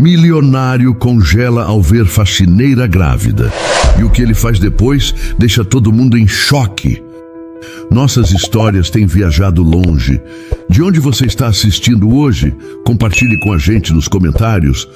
Milionário congela ao ver faxineira grávida. E o que ele faz depois deixa todo mundo em choque. Nossas histórias têm viajado longe. De onde você está assistindo hoje? Compartilhe com a gente nos comentários.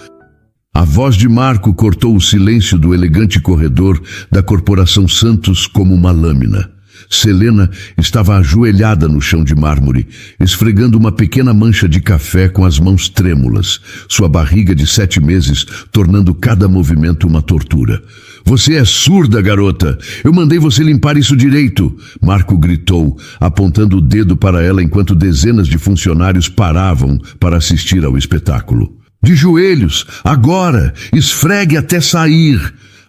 A voz de Marco cortou o silêncio do elegante corredor da Corporação Santos como uma lâmina. Selena estava ajoelhada no chão de mármore, esfregando uma pequena mancha de café com as mãos trêmulas, sua barriga de 7 meses tornando cada movimento uma tortura. Você é surda, garota! Eu mandei você limpar isso direito! Marco gritou, apontando o dedo para ela enquanto dezenas de funcionários paravam para assistir ao espetáculo. De joelhos, agora! Esfregue até sair!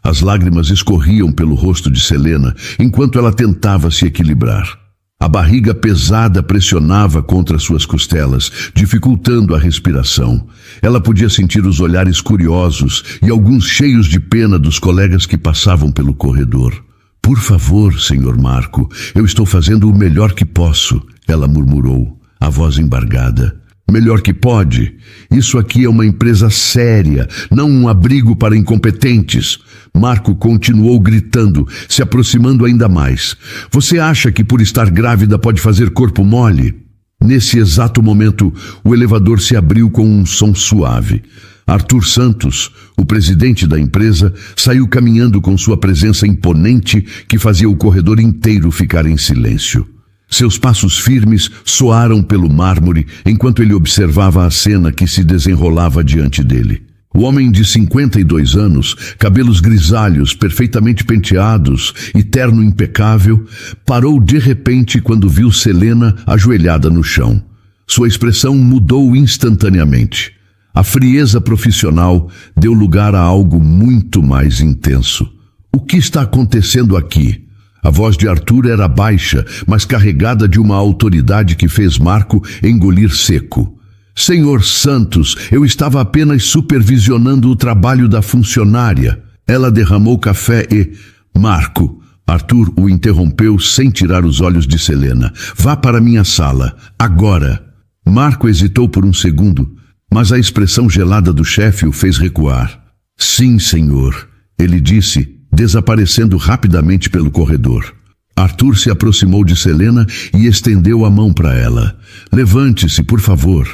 As lágrimas escorriam pelo rosto de Selena, enquanto ela tentava se equilibrar. A barriga pesada pressionava contra suas costelas, dificultando a respiração. Ela podia sentir os olhares curiosos e alguns cheios de pena dos colegas que passavam pelo corredor. Por favor, Sr. Marco, eu estou fazendo o melhor que posso, ela murmurou, a voz embargada. Melhor que pode? Isso aqui é uma empresa séria, não um abrigo para incompetentes. Marco continuou gritando, se aproximando ainda mais. Você acha que por estar grávida pode fazer corpo mole? Nesse exato momento, o elevador se abriu com um som suave. Arthur Santos, o presidente da empresa, saiu caminhando com sua presença imponente que fazia o corredor inteiro ficar em silêncio. Seus passos firmes soaram pelo mármore enquanto ele observava a cena que se desenrolava diante dele. O homem de 52 anos, cabelos grisalhos, perfeitamente penteados e terno impecável, parou de repente quando viu Selena ajoelhada no chão. Sua expressão mudou instantaneamente. A frieza profissional deu lugar a algo muito mais intenso. O que está acontecendo aqui? A voz de Arthur era baixa, mas carregada de uma autoridade que fez Marco engolir seco. Senhor Santos, eu estava apenas supervisionando o trabalho da funcionária. Ela derramou café e... Marco, Arthur o interrompeu sem tirar os olhos de Selena. Vá para minha sala, agora. Marco hesitou por um segundo, mas a expressão gelada do chefe o fez recuar. Sim, senhor, ele disse, desaparecendo rapidamente pelo corredor. Arthur se aproximou de Selena e estendeu a mão para ela. Levante-se, por favor.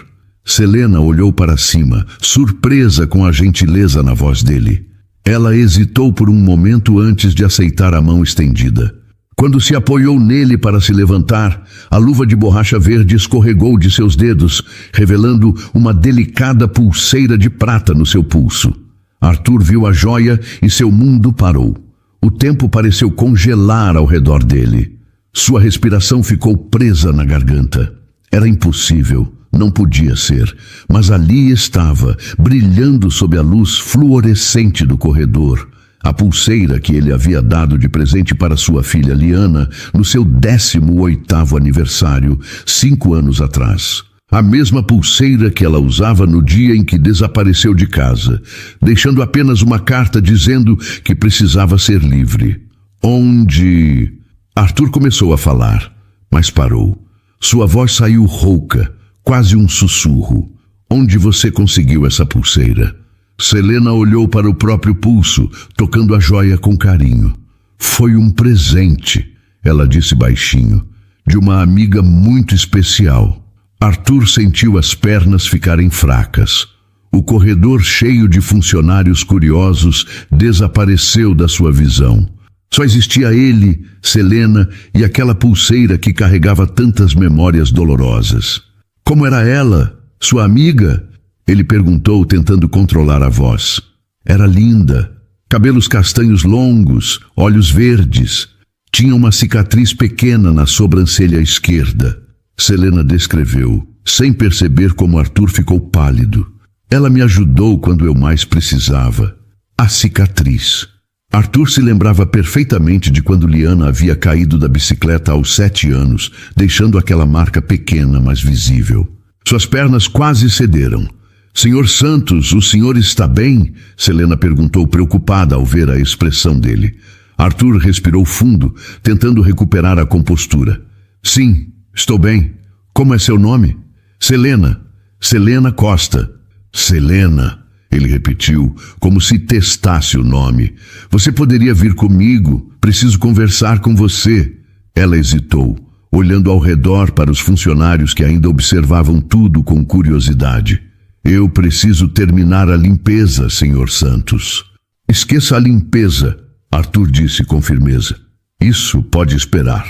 Selena olhou para cima, surpresa com a gentileza na voz dele. Ela hesitou por um momento antes de aceitar a mão estendida. Quando se apoiou nele para se levantar, a luva de borracha verde escorregou de seus dedos, revelando uma delicada pulseira de prata no seu pulso. Arthur viu a joia e seu mundo parou. O tempo pareceu congelar ao redor dele. Sua respiração ficou presa na garganta. Era impossível, não podia ser, mas ali estava, brilhando sob a luz fluorescente do corredor, a pulseira que ele havia dado de presente para sua filha Liana no seu 18º aniversário, 5 anos atrás. A mesma pulseira que ela usava no dia em que desapareceu de casa, deixando apenas uma carta dizendo que precisava ser livre. Onde... Arthur começou a falar, mas parou. Sua voz saiu rouca, quase um sussurro. Onde você conseguiu essa pulseira? Selena olhou para o próprio pulso, tocando a joia com carinho. Foi um presente, ela disse baixinho, de uma amiga muito especial. Arthur sentiu as pernas ficarem fracas. O corredor cheio de funcionários curiosos desapareceu da sua visão. Só existia ele, Selena e aquela pulseira que carregava tantas memórias dolorosas. Como era ela? Sua amiga? Ele perguntou, tentando controlar a voz. Era linda. Cabelos castanhos longos, olhos verdes. Tinha uma cicatriz pequena na sobrancelha esquerda. Selena descreveu, sem perceber como Arthur ficou pálido. Ela me ajudou quando eu mais precisava. A cicatriz. Arthur se lembrava perfeitamente de quando Liana havia caído da bicicleta aos 7 anos, deixando aquela marca pequena, mas visível. Suas pernas quase cederam. Senhor Santos, o senhor está bem? Selena perguntou, preocupada ao ver a expressão dele. Arthur respirou fundo, tentando recuperar a compostura. Sim, estou bem. Como é seu nome? Selena. Selena Costa. Selena. Ele repetiu, como se testasse o nome. Você poderia vir comigo? Preciso conversar com você. Ela hesitou, olhando ao redor para os funcionários que ainda observavam tudo com curiosidade. Eu preciso terminar a limpeza, Sr. Santos. Esqueça a limpeza, Arthur disse com firmeza. Isso pode esperar.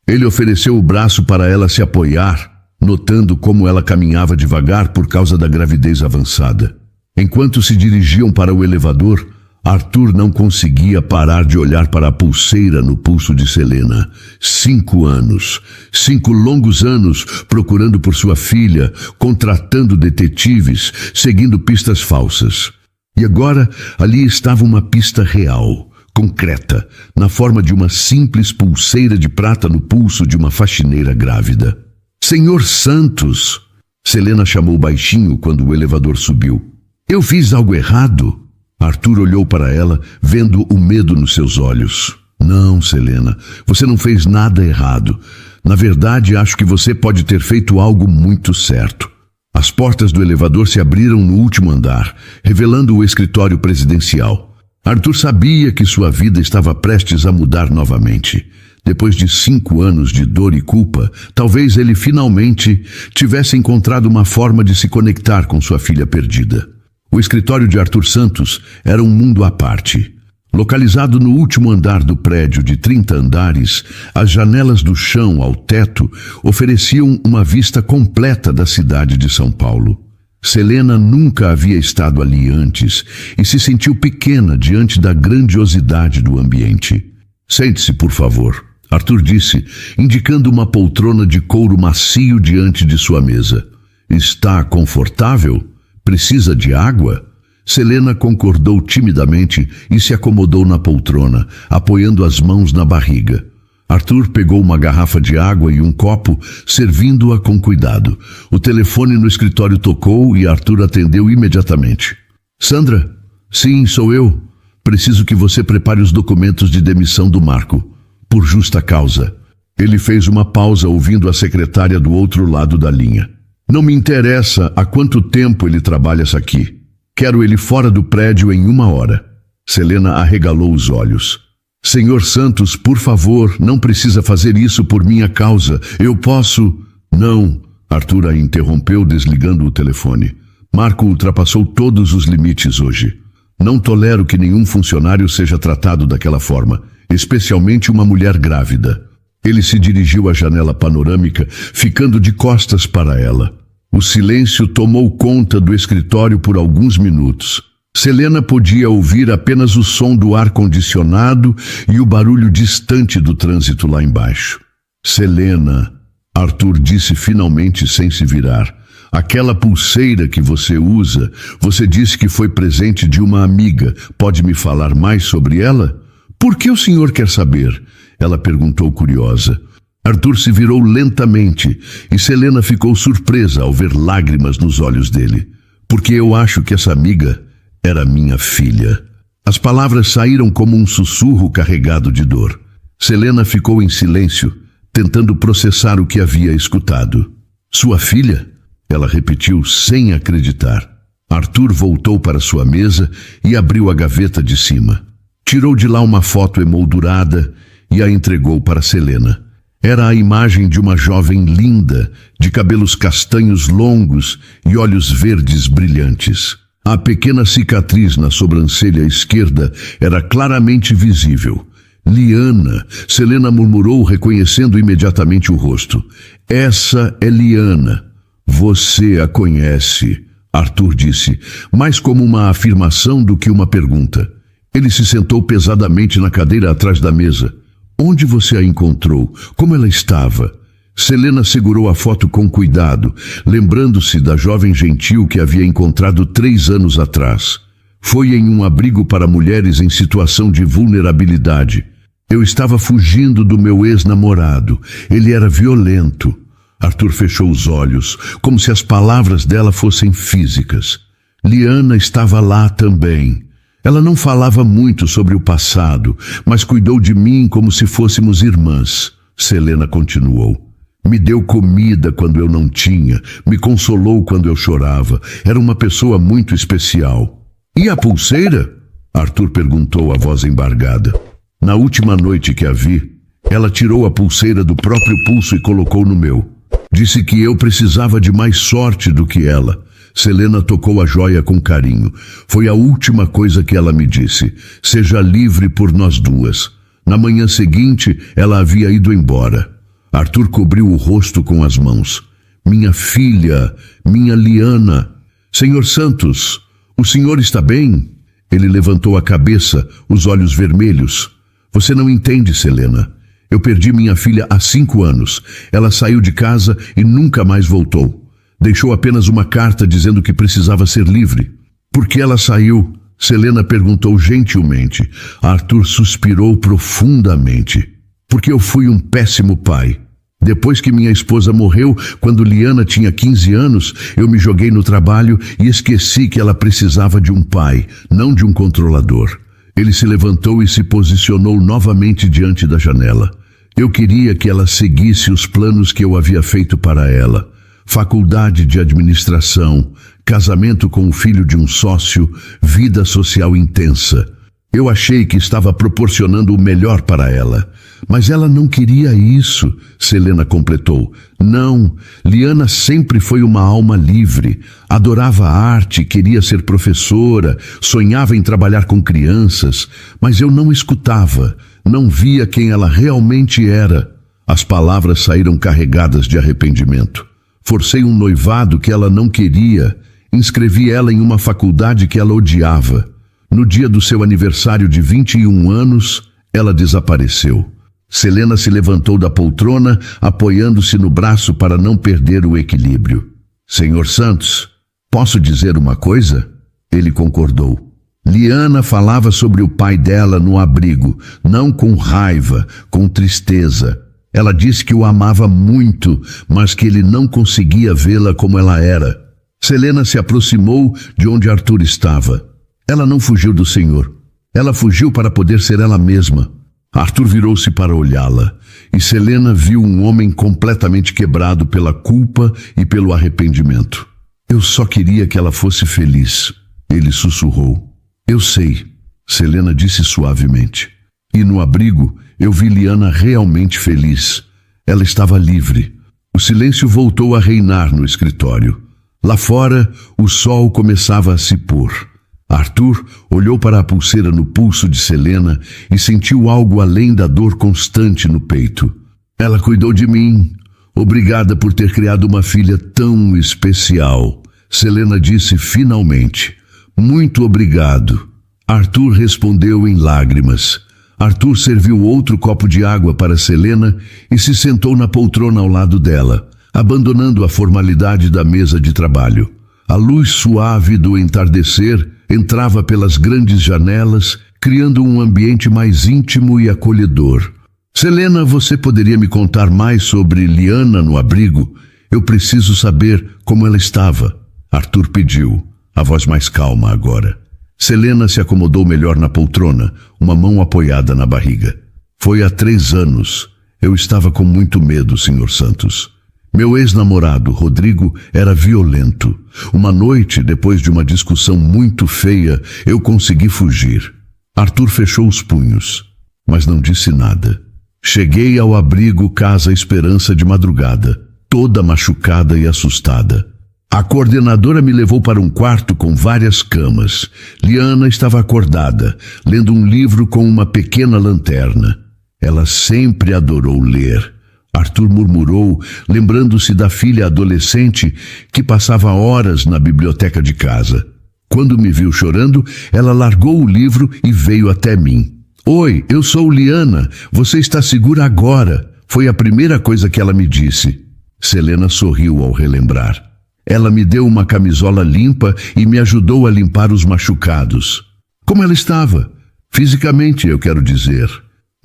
Ele ofereceu o braço para ela se apoiar, notando como ela caminhava devagar por causa da gravidez avançada. Enquanto se dirigiam para o elevador, Arthur não conseguia parar de olhar para a pulseira no pulso de Selena. 5 anos, 5 longos anos procurando por sua filha, contratando detetives, seguindo pistas falsas. E agora ali estava uma pista real, concreta, na forma de uma simples pulseira de prata no pulso de uma faxineira grávida. Senhor Santos! Selena chamou baixinho quando o elevador subiu. Eu fiz algo errado? Arthur olhou para ela, vendo o medo nos seus olhos. Não, Selena, você não fez nada errado. Na verdade, acho que você pode ter feito algo muito certo. As portas do elevador se abriram no último andar, revelando o escritório presidencial. Arthur sabia que sua vida estava prestes a mudar novamente. Depois de 5 anos de dor e culpa, talvez ele finalmente tivesse encontrado uma forma de se conectar com sua filha perdida. O escritório de Arthur Santos era um mundo à parte. Localizado no último andar do prédio de 30 andares, as janelas do chão ao teto ofereciam uma vista completa da cidade de São Paulo. Selena nunca havia estado ali antes e se sentiu pequena diante da grandiosidade do ambiente. Sente-se, por favor, Arthur disse, indicando uma poltrona de couro macio diante de sua mesa. Está confortável? Precisa de água? Selena concordou timidamente e se acomodou na poltrona, apoiando as mãos na barriga. Arthur pegou uma garrafa de água e um copo, servindo-a com cuidado. O telefone no escritório tocou e Arthur atendeu imediatamente. Sandra? Sim, sou eu. Preciso que você prepare os documentos de demissão do Marco, por justa causa. Ele fez uma pausa ouvindo a secretária do outro lado da linha. Não me interessa há quanto tempo ele trabalha aqui. Quero ele fora do prédio em 1 hora. Selena arregalou os olhos. Senhor Santos, por favor, não precisa fazer isso por minha causa. Eu posso... Não, Arthur a interrompeu desligando o telefone. Marco ultrapassou todos os limites hoje. Não tolero que nenhum funcionário seja tratado daquela forma, especialmente uma mulher grávida. Ele se dirigiu à janela panorâmica, ficando de costas para ela. O silêncio tomou conta do escritório por alguns minutos. Selena podia ouvir apenas o som do ar-condicionado e o barulho distante do trânsito lá embaixo. Selena, Arthur disse finalmente sem se virar. Aquela pulseira que você usa, você disse que foi presente de uma amiga. Pode me falar mais sobre ela? Por que o senhor quer saber? Ela perguntou curiosa. Arthur se virou lentamente e Selena ficou surpresa ao ver lágrimas nos olhos dele. Porque eu acho que essa amiga era minha filha. As palavras saíram como um sussurro carregado de dor. Selena ficou em silêncio, tentando processar o que havia escutado. Sua filha? Ela repetiu sem acreditar. Arthur voltou para sua mesa e abriu a gaveta de cima. Tirou de lá uma foto emoldurada e a entregou para Selena. Era a imagem de uma jovem linda, de cabelos castanhos longos e olhos verdes brilhantes. A pequena cicatriz na sobrancelha esquerda era claramente visível. Liana, Selena murmurou, reconhecendo imediatamente o rosto. Essa é Liana. Você a conhece, Arthur disse, mais como uma afirmação do que uma pergunta. Ele se sentou pesadamente na cadeira atrás da mesa. Onde você a encontrou? Como ela estava? Selena segurou a foto com cuidado, lembrando-se da jovem gentil que havia encontrado 3 anos atrás. Foi em um abrigo para mulheres em situação de vulnerabilidade. Eu estava fugindo do meu ex-namorado. Ele era violento. Arthur fechou os olhos, como se as palavras dela fossem físicas. Liana estava lá também. Ela não falava muito sobre o passado, mas cuidou de mim como se fôssemos irmãs. Selena continuou. Me deu comida quando eu não tinha, me consolou quando eu chorava. Era uma pessoa muito especial. E a pulseira? Arthur perguntou, a voz embargada. Na última noite que a vi, ela tirou a pulseira do próprio pulso e colocou no meu. Disse que eu precisava de mais sorte do que ela. Selena tocou a joia com carinho. Foi a última coisa que ela me disse. Seja livre por nós duas. Na manhã seguinte, ela havia ido embora. Arthur cobriu o rosto com as mãos. Minha filha, minha Liana. Senhor Santos, o senhor está bem? Ele levantou a cabeça, os olhos vermelhos. Você não entende, Selena. Eu perdi minha filha há 5 anos. Ela saiu de casa e nunca mais voltou. Deixou apenas uma carta dizendo que precisava ser livre. Por que ela saiu? Selena perguntou gentilmente. Arthur suspirou profundamente. Porque eu fui um péssimo pai. Depois que minha esposa morreu, quando Liana tinha 15 anos, eu me joguei no trabalho e esqueci que ela precisava de um pai, não de um controlador. Ele se levantou e se posicionou novamente diante da janela. Eu queria que ela seguisse os planos que eu havia feito para ela. Faculdade de administração, casamento com o filho de um sócio, vida social intensa. Eu achei que estava proporcionando o melhor para ela. Mas ela não queria isso, Selena completou. Não, Liana sempre foi uma alma livre. Adorava a arte, queria ser professora, sonhava em trabalhar com crianças. Mas eu não escutava, não via quem ela realmente era. As palavras saíram carregadas de arrependimento. Forcei um noivado que ela não queria. Inscrevi ela em uma faculdade que ela odiava. No dia do seu aniversário de 21 anos, ela desapareceu. Selena se levantou da poltrona, apoiando-se no braço para não perder o equilíbrio. Senhor Santos, posso dizer uma coisa? Ele concordou. Liana falava sobre o pai dela no abrigo, não com raiva, com tristeza. Ela disse que o amava muito, mas que ele não conseguia vê-la como ela era. Selena se aproximou de onde Arthur estava. Ela não fugiu do Senhor. Ela fugiu para poder ser ela mesma. Arthur virou-se para olhá-la, e Selena viu um homem completamente quebrado pela culpa e pelo arrependimento. Eu só queria que ela fosse feliz, ele sussurrou. Eu sei, Selena disse suavemente. E no abrigo eu vi Liana realmente feliz. Ela estava livre. O silêncio voltou a reinar no escritório. Lá fora, o sol começava a se pôr. Arthur olhou para a pulseira no pulso de Selena e sentiu algo além da dor constante no peito. Ela cuidou de mim. Obrigada por ter criado uma filha tão especial. Selena disse finalmente. Muito obrigado. Arthur respondeu em lágrimas. Arthur serviu outro copo de água para Selena e se sentou na poltrona ao lado dela, abandonando a formalidade da mesa de trabalho. A luz suave do entardecer entrava pelas grandes janelas, criando um ambiente mais íntimo e acolhedor. Selena, você poderia me contar mais sobre Liana no abrigo? Eu preciso saber como ela estava. Arthur pediu, a voz mais calma agora. Selena se acomodou melhor na poltrona, uma mão apoiada na barriga. Foi há 3 anos. Eu estava com muito medo, Sr. Santos. Meu ex-namorado, Rodrigo, era violento. Uma noite, depois de uma discussão muito feia, eu consegui fugir. Arthur fechou os punhos, mas não disse nada. Cheguei ao abrigo Casa Esperança de madrugada, toda machucada e assustada. A coordenadora me levou para um quarto com várias camas. Liana estava acordada, lendo um livro com uma pequena lanterna. Ela sempre adorou ler. Arthur murmurou, lembrando-se da filha adolescente que passava horas na biblioteca de casa. Quando me viu chorando, ela largou o livro e veio até mim. Oi, eu sou Liana. Você está segura agora. Foi a primeira coisa que ela me disse. Selena sorriu ao relembrar. Ela me deu uma camisola limpa e me ajudou a limpar os machucados. Como ela estava? Fisicamente, eu quero dizer.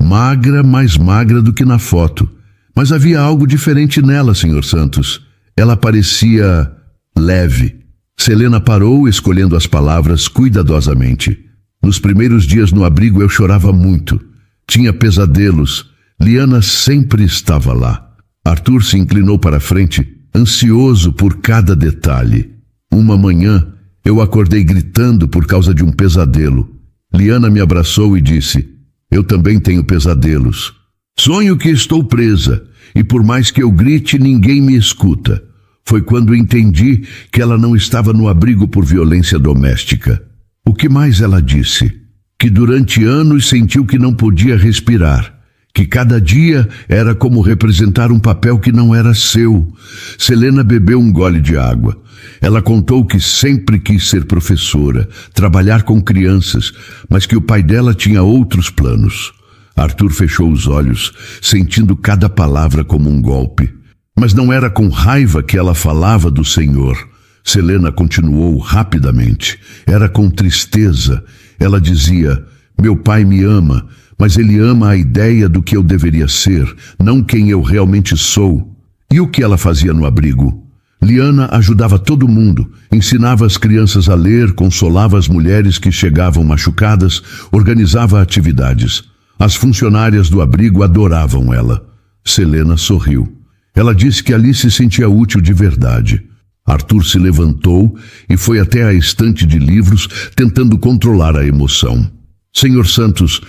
Magra, mais magra do que na foto. Mas havia algo diferente nela, Sr. Santos. Ela parecia leve. Selena parou, escolhendo as palavras cuidadosamente. Nos primeiros dias no abrigo eu chorava muito. Tinha pesadelos. Liana sempre estava lá. Arthur se inclinou para a frente, ansioso por cada detalhe. Uma manhã, Eu acordei gritando por causa de um pesadelo. Liana me abraçou e disse: eu também tenho pesadelos. Sonho que estou presa, e por mais que eu grite, ninguém me escuta. Foi quando entendi que ela não estava no abrigo por violência doméstica. O que mais ela disse? Que durante anos sentiu que não podia respirar, que cada dia era como representar um papel que não era seu. Selena bebeu um gole de água. Ela contou que sempre quis ser professora, trabalhar com crianças, mas que o pai dela tinha outros planos. Arthur fechou os olhos, sentindo cada palavra como um golpe. Mas não era com raiva que ela falava do Senhor. Selena continuou rapidamente. Era com tristeza. Ela dizia: meu pai me ama, mas ele ama a ideia do que eu deveria ser, não quem eu realmente sou. E o que ela fazia no abrigo? Liana ajudava todo mundo, ensinava as crianças a ler, consolava as mulheres que chegavam machucadas, organizava atividades. As funcionárias do abrigo adoravam ela. Selena sorriu. Ela disse que ali se sentia útil de verdade. Arthur se levantou e foi até a estante de livros, tentando controlar a emoção. Senhor Santos,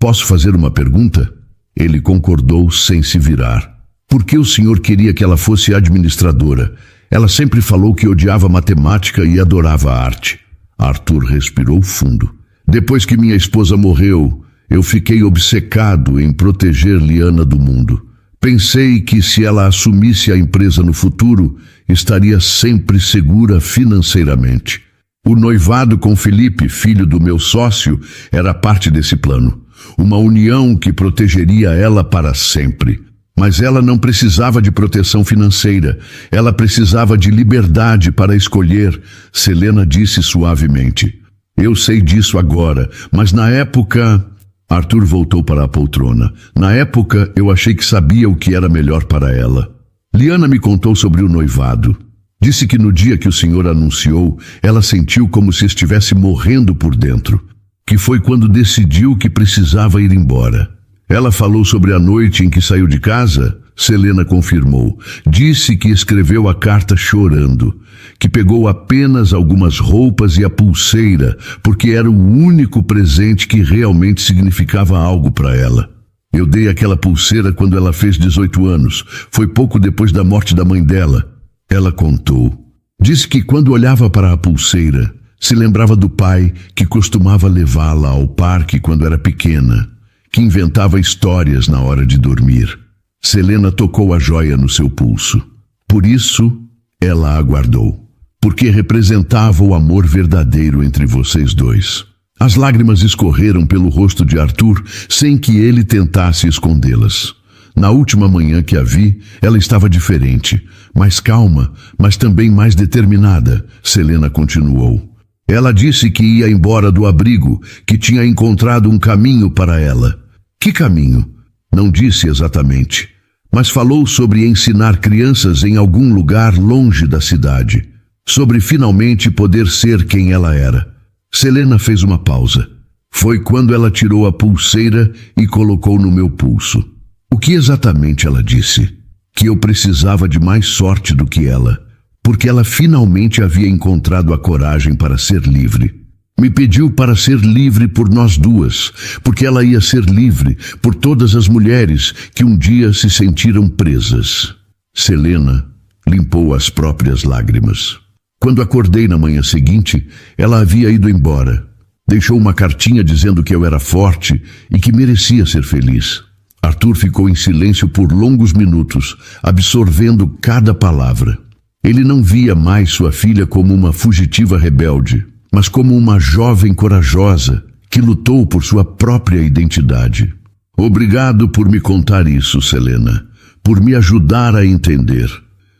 posso fazer uma pergunta? Ele concordou sem se virar. Por que o senhor queria que ela fosse administradora? Ela sempre falou que odiava matemática e adorava a arte. Arthur respirou fundo. Depois que minha esposa morreu, eu fiquei obcecado em proteger Liana do mundo. Pensei que se ela assumisse a empresa no futuro, estaria sempre segura financeiramente. O noivado com Felipe, filho do meu sócio, era parte desse plano. Uma união que protegeria ela para sempre. Mas ela não precisava de proteção financeira. Ela precisava de liberdade para escolher, Selena disse suavemente. Eu sei disso agora, mas na época... Arthur voltou para a poltrona. Na época, eu achei que sabia o que era melhor para ela. Liana me contou sobre o noivado. Disse que no dia que o senhor anunciou, ela sentiu como se estivesse morrendo por dentro. Que foi quando decidiu que precisava ir embora. Ela falou sobre a noite em que saiu de casa? Selena confirmou. Disse que escreveu a carta chorando, que pegou apenas algumas roupas e a pulseira, porque era o único presente que realmente significava algo para ela. Eu dei aquela pulseira quando ela fez 18 anos. Foi pouco depois da morte da mãe dela. Ela contou. Disse que quando olhava para a pulseira, se lembrava do pai que costumava levá-la ao parque quando era pequena, que inventava histórias na hora de dormir. Selena tocou a joia no seu pulso. Por isso, ela aguardou. Porque representava o amor verdadeiro entre vocês dois. As lágrimas escorreram pelo rosto de Arthur sem que ele tentasse escondê-las. Na última manhã que a vi, ela estava diferente, mais calma, mas também mais determinada, Selena continuou. Ela disse que ia embora do abrigo, que tinha encontrado um caminho para ela. Que caminho? Não disse exatamente, mas falou sobre ensinar crianças em algum lugar longe da cidade, sobre finalmente poder ser quem ela era. Selena fez uma pausa. Foi quando ela tirou a pulseira e colocou no meu pulso. O que exatamente ela disse? Que eu precisava de mais sorte do que ela, porque ela finalmente havia encontrado a coragem para ser livre. Me pediu para ser livre por nós duas, porque ela ia ser livre por todas as mulheres que um dia se sentiram presas. Selena limpou as próprias lágrimas. Quando acordei na manhã seguinte, ela havia ido embora. Deixou uma cartinha dizendo que eu era forte e que merecia ser feliz. Arthur ficou em silêncio por longos minutos, absorvendo cada palavra. Ele não via mais sua filha como uma fugitiva rebelde, mas como uma jovem corajosa que lutou por sua própria identidade. Obrigado por me contar isso, Selena, por me ajudar a entender.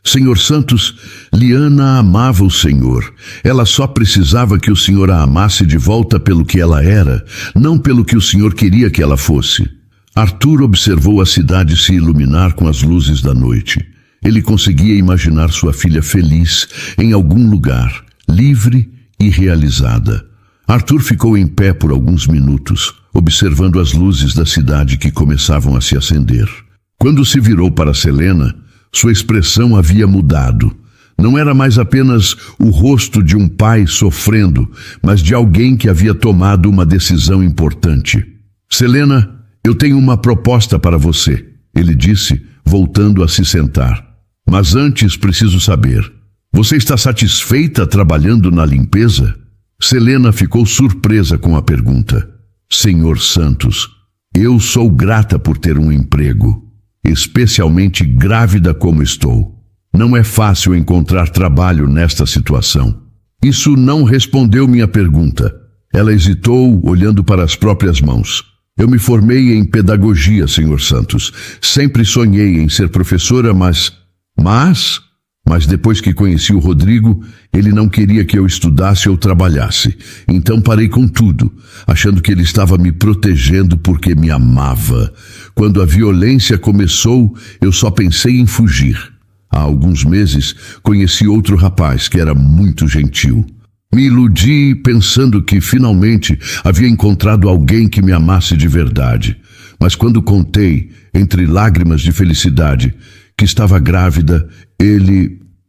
Senhor Santos, Liana amava o Senhor. Ela só precisava que o Senhor a amasse de volta pelo que ela era, não pelo que o Senhor queria que ela fosse. Arthur observou a cidade se iluminar com as luzes da noite. Ele conseguia imaginar sua filha feliz em algum lugar, livre e realizada. Arthur ficou em pé por alguns minutos, observando as luzes da cidade que começavam a se acender. Quando se virou para Selena, sua expressão havia mudado. Não era mais apenas o rosto de um pai sofrendo, mas de alguém que havia tomado uma decisão importante. Selena, eu tenho uma proposta para você, ele disse, voltando a se sentar. Mas antes preciso saber, você está satisfeita trabalhando na limpeza? Selena ficou surpresa com a pergunta. Senhor Santos, eu sou grata por ter um emprego, especialmente grávida como estou. Não é fácil encontrar trabalho nesta situação. Isso não respondeu minha pergunta. Ela hesitou, olhando para as próprias mãos. Eu me formei em pedagogia, Senhor Santos. Sempre sonhei em ser professora, mas depois que conheci o Rodrigo, ele não queria que eu estudasse ou trabalhasse. Então parei com tudo, achando que ele estava me protegendo porque me amava. Quando a violência começou, eu só pensei em fugir. Há alguns meses, conheci outro rapaz que era muito gentil. Me iludi pensando que finalmente havia encontrado alguém que me amasse de verdade. Mas quando contei, entre lágrimas de felicidade, que estava grávida,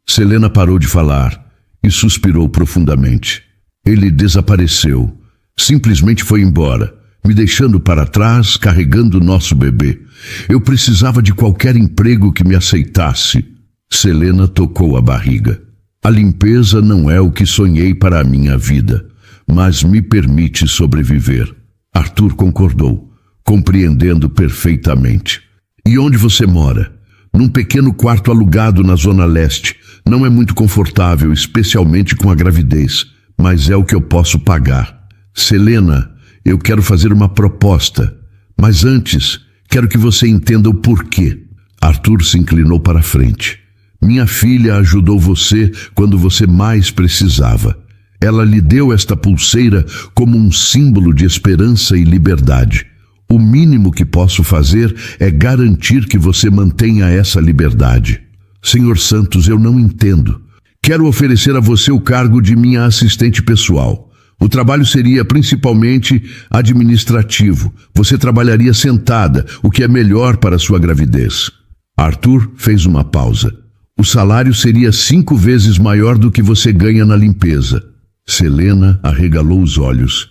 Selena parou de falar e suspirou profundamente. Ele desapareceu, simplesmente foi embora, me deixando para trás, carregando nosso bebê. Eu precisava de qualquer emprego que me aceitasse. Selena tocou a barriga. A limpeza não é o que sonhei para a minha vida, mas me permite sobreviver. Arthur concordou, compreendendo perfeitamente. E onde você mora? Num pequeno quarto alugado na Zona Leste. Não é muito confortável, especialmente com a gravidez, mas é o que eu posso pagar. Selena, eu quero fazer uma proposta, mas antes, quero que você entenda o porquê. Arthur se inclinou para a frente. Minha filha ajudou você quando você mais precisava. Ela lhe deu esta pulseira como um símbolo de esperança e liberdade. O mínimo que posso fazer é garantir que você mantenha essa liberdade. Senhor Santos, eu não entendo. Quero oferecer a você o cargo de minha assistente pessoal. O trabalho seria principalmente administrativo. Você trabalharia sentada, o que é melhor para sua gravidez. Arthur fez uma pausa. O salário seria 5 vezes maior do que você ganha na limpeza. Selena arregalou os olhos.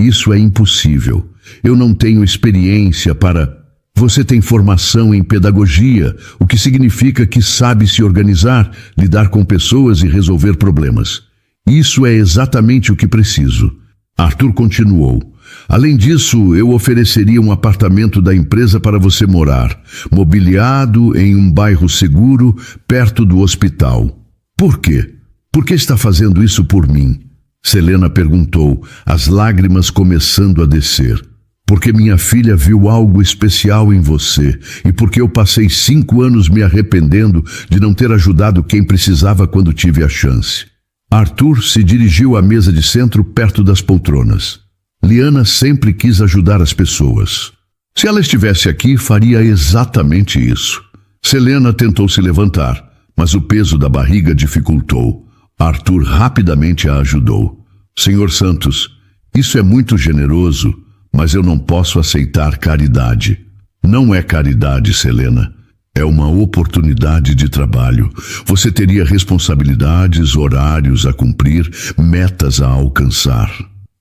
Isso é impossível. Eu não tenho experiência para... Você tem formação em pedagogia, o que significa que sabe se organizar, lidar com pessoas e resolver problemas. Isso é exatamente o que preciso. Arthur continuou. Além disso, eu ofereceria um apartamento da empresa para você morar, mobiliado em um bairro seguro, perto do hospital. Por quê? Por que está fazendo isso por mim? Selena perguntou, as lágrimas começando a descer. Porque minha filha viu algo especial em você e porque eu passei 5 anos me arrependendo de não ter ajudado quem precisava quando tive a chance. Arthur se dirigiu à mesa de centro perto das poltronas. Liana sempre quis ajudar as pessoas. Se ela estivesse aqui, faria exatamente isso. Selena tentou se levantar, mas o peso da barriga dificultou. Arthur rapidamente a ajudou. Senhor Santos, isso é muito generoso, mas eu não posso aceitar caridade. Não é caridade, Selena. É uma oportunidade de trabalho. Você teria responsabilidades, horários a cumprir, metas a alcançar.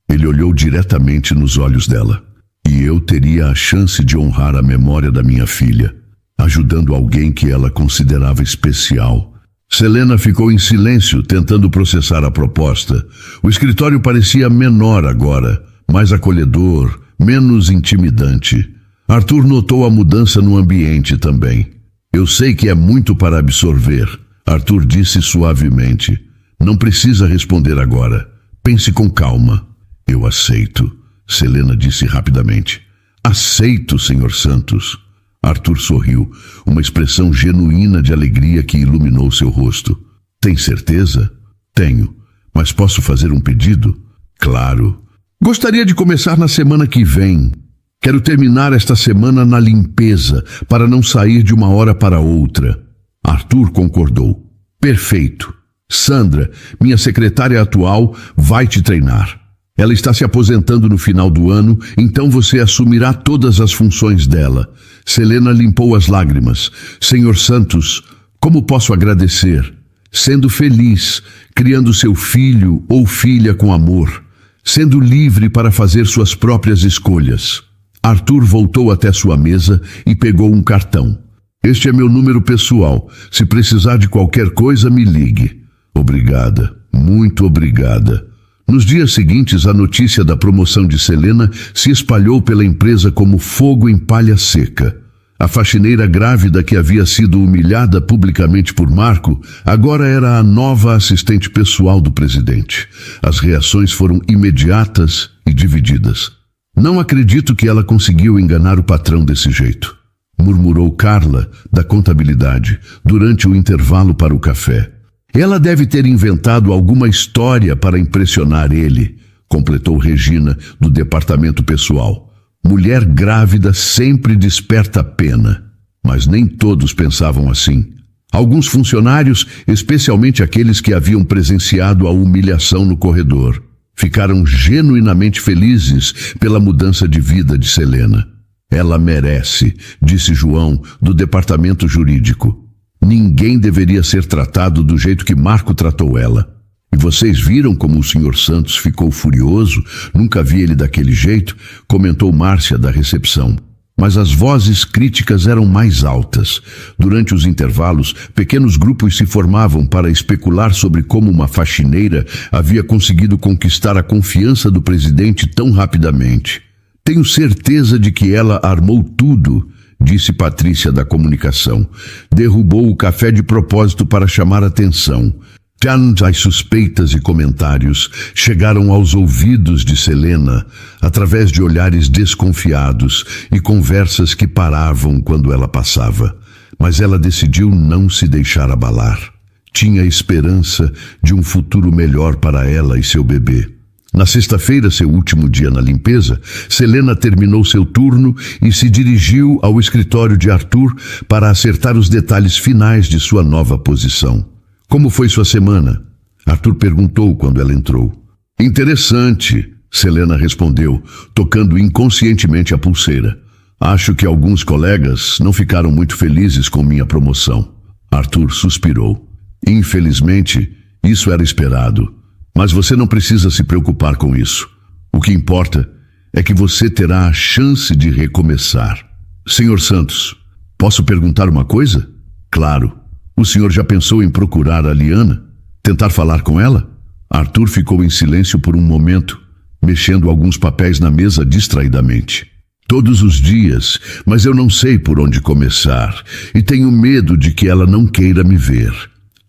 Ele olhou diretamente nos olhos dela. E eu teria a chance de honrar a memória da minha filha, ajudando alguém que ela considerava especial. Selena ficou em silêncio, tentando processar a proposta. O escritório parecia menor agora, mais acolhedor, menos intimidante. Arthur notou a mudança no ambiente também. Eu sei que é muito para absorver, Arthur disse suavemente. Não precisa responder agora. Pense com calma. Eu aceito, Selena disse rapidamente. Aceito, Senhor Santos. Arthur sorriu, uma expressão genuína de alegria que iluminou seu rosto. Tem certeza? Tenho. Mas posso fazer um pedido? Claro. Gostaria de começar na semana que vem. Quero terminar esta semana na limpeza, para não sair de uma hora para outra. Arthur concordou. Perfeito. Sandra, minha secretária atual, vai te treinar. Ela está se aposentando no final do ano, então você assumirá todas as funções dela. Selena limpou as lágrimas. Senhor Santos, como posso agradecer? sendo feliz, criando seu filho ou filha com amor, sendo livre para fazer suas próprias escolhas. Arthur voltou até sua mesa e pegou um cartão. Este é meu número pessoal. Se precisar de qualquer coisa, me ligue. Obrigada, muito obrigada. Nos dias seguintes, a notícia da promoção de Selena se espalhou pela empresa como fogo em palha seca. A faxineira grávida que havia sido humilhada publicamente por Marco, agora era a nova assistente pessoal do presidente. As reações foram imediatas e divididas. Não acredito que ela conseguiu enganar o patrão desse jeito, murmurou Carla, da contabilidade, durante o intervalo para o café. Ela deve ter inventado alguma história para impressionar ele, completou Regina, do departamento pessoal. Mulher grávida sempre desperta pena, mas nem todos pensavam assim. Alguns funcionários, especialmente aqueles que haviam presenciado a humilhação no corredor, ficaram genuinamente felizes pela mudança de vida de Selena. Ela merece, disse João, do departamento jurídico. Ninguém deveria ser tratado do jeito que Marco tratou ela. E vocês viram como o Sr. Santos ficou furioso? Nunca vi ele daquele jeito, comentou Márcia da recepção. Mas as vozes críticas eram mais altas. Durante os intervalos, pequenos grupos se formavam para especular sobre como uma faxineira havia conseguido conquistar a confiança do presidente tão rapidamente. Tenho certeza de que ela armou tudo, disse Patrícia da comunicação. Derrubou o café de propósito para chamar atenção. As suspeitas e comentários chegaram aos ouvidos de Selena através de olhares desconfiados e conversas que paravam quando ela passava. Mas ela decidiu não se deixar abalar. Tinha esperança de um futuro melhor para ela e seu bebê. Na sexta-feira, seu último dia na limpeza, Selena terminou seu turno e se dirigiu ao escritório de Arthur para acertar os detalhes finais de sua nova posição. Como foi sua semana? Arthur perguntou quando ela entrou. Interessante, Selena respondeu, tocando inconscientemente a pulseira. Acho que alguns colegas não ficaram muito felizes com minha promoção. Arthur suspirou. Infelizmente, isso era esperado. Mas você não precisa se preocupar com isso. O que importa é que você terá a chance de recomeçar. Senhor Santos, posso perguntar uma coisa? Claro. O senhor já pensou em procurar a Liana? Tentar falar com ela? Arthur ficou em silêncio por um momento, mexendo alguns papéis na mesa distraidamente. Todos os dias, mas eu não sei por onde começar, e tenho medo de que ela não queira me ver.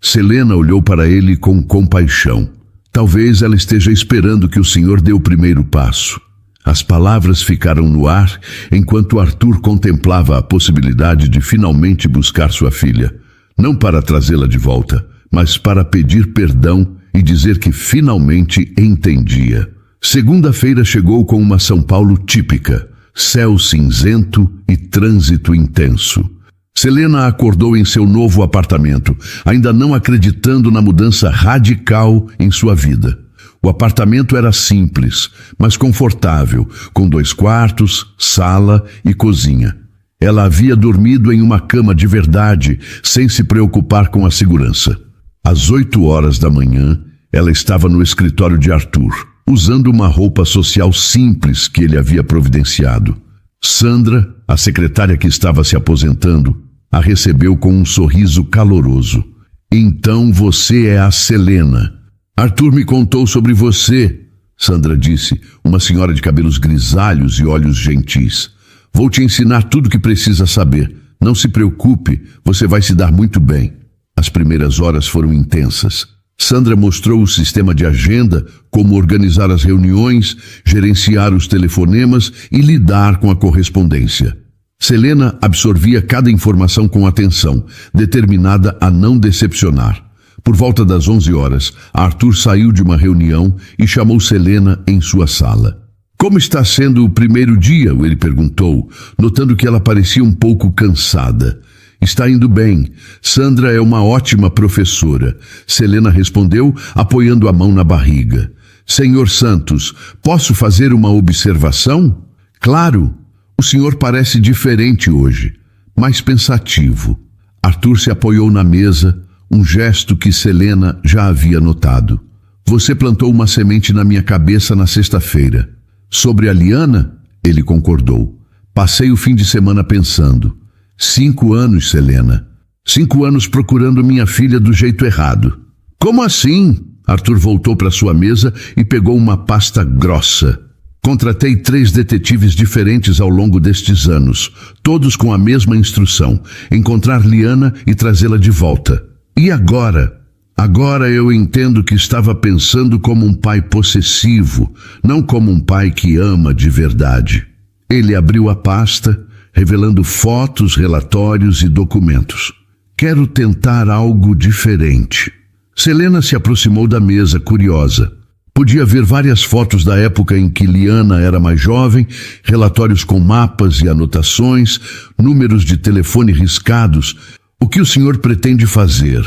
Selena olhou para ele com compaixão. Talvez ela esteja esperando que o senhor dê o primeiro passo. As palavras ficaram no ar enquanto Arthur contemplava a possibilidade de finalmente buscar sua filha. Não para trazê-la de volta, mas para pedir perdão e dizer que finalmente entendia. Segunda-feira chegou com uma São Paulo típica, céu cinzento e trânsito intenso. Selena acordou em seu novo apartamento, ainda não acreditando na mudança radical em sua vida. O apartamento era simples, mas confortável, com 2 quartos, sala e cozinha. Ela havia dormido em uma cama de verdade, sem se preocupar com a segurança. Às 8 horas da manhã, ela estava no escritório de Arthur, usando uma roupa social simples que ele havia providenciado. Sandra, a secretária que estava se aposentando, a recebeu com um sorriso caloroso. Então você é a Selena. Arthur me contou sobre você, Sandra disse, uma senhora de cabelos grisalhos e olhos gentis. Vou te ensinar tudo o que precisa saber. Não se preocupe, você vai se dar muito bem. As primeiras horas foram intensas. Sandra mostrou o sistema de agenda, como organizar as reuniões, gerenciar os telefonemas e lidar com a correspondência. Selena absorvia cada informação com atenção, determinada a não decepcionar. Por volta das 11 horas, Arthur saiu de uma reunião e chamou Selena em sua sala. Como está sendo o primeiro dia? Ele perguntou, notando que ela parecia um pouco cansada. Está indo bem. Sandra é uma ótima professora. Selena respondeu, apoiando a mão na barriga. Senhor Santos, posso fazer uma observação? Claro. O senhor parece diferente hoje, mais pensativo. Arthur se apoiou na mesa, um gesto que Selena já havia notado. Você plantou uma semente na minha cabeça na sexta-feira. Sobre a Liana, ele concordou. Passei o fim de semana pensando. 5 anos, Selena. 5 anos procurando minha filha do jeito errado. Como assim? Arthur voltou para sua mesa e pegou uma pasta grossa. Contratei 3 detetives diferentes ao longo destes anos, todos com a mesma instrução: encontrar Liana e trazê-la de volta. E agora? Agora eu entendo que estava pensando como um pai possessivo, não como um pai que ama de verdade. Ele abriu a pasta, revelando fotos, relatórios e documentos. Quero tentar algo diferente. Selena se aproximou da mesa, curiosa. Podia ver várias fotos da época em que Liana era mais jovem, relatórios com mapas e anotações, números de telefone riscados. O que o senhor pretende fazer?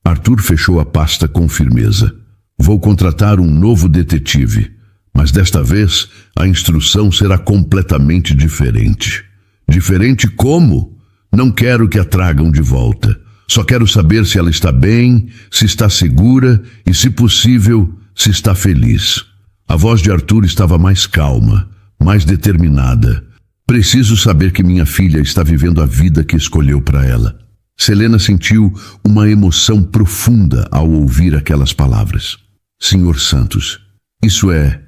Arthur fechou a pasta com firmeza. Vou contratar um novo detetive, mas desta vez a instrução será completamente diferente. Diferente como? Não quero que a tragam de volta. Só quero saber se ela está bem, se está segura e, se possível, se está feliz. A voz de Arthur estava mais calma, mais determinada. Preciso saber que minha filha está vivendo a vida que escolheu para ela. Selena sentiu uma emoção profunda ao ouvir aquelas palavras. Senhor Santos, isso é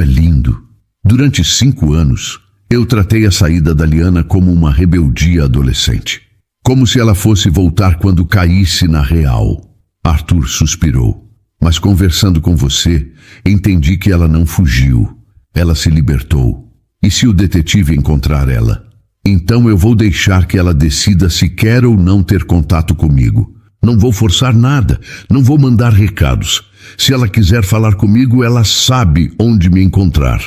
lindo. Durante 5 anos, eu tratei a saída da Liana como uma rebeldia adolescente. Como se ela fosse voltar quando caísse na real. Arthur suspirou. Mas conversando com você, entendi que ela não fugiu. Ela se libertou. E se o detetive encontrar ela? Então eu vou deixar que ela decida se quer ou não ter contato comigo. Não vou forçar nada, não vou mandar recados. Se ela quiser falar comigo, ela sabe onde me encontrar.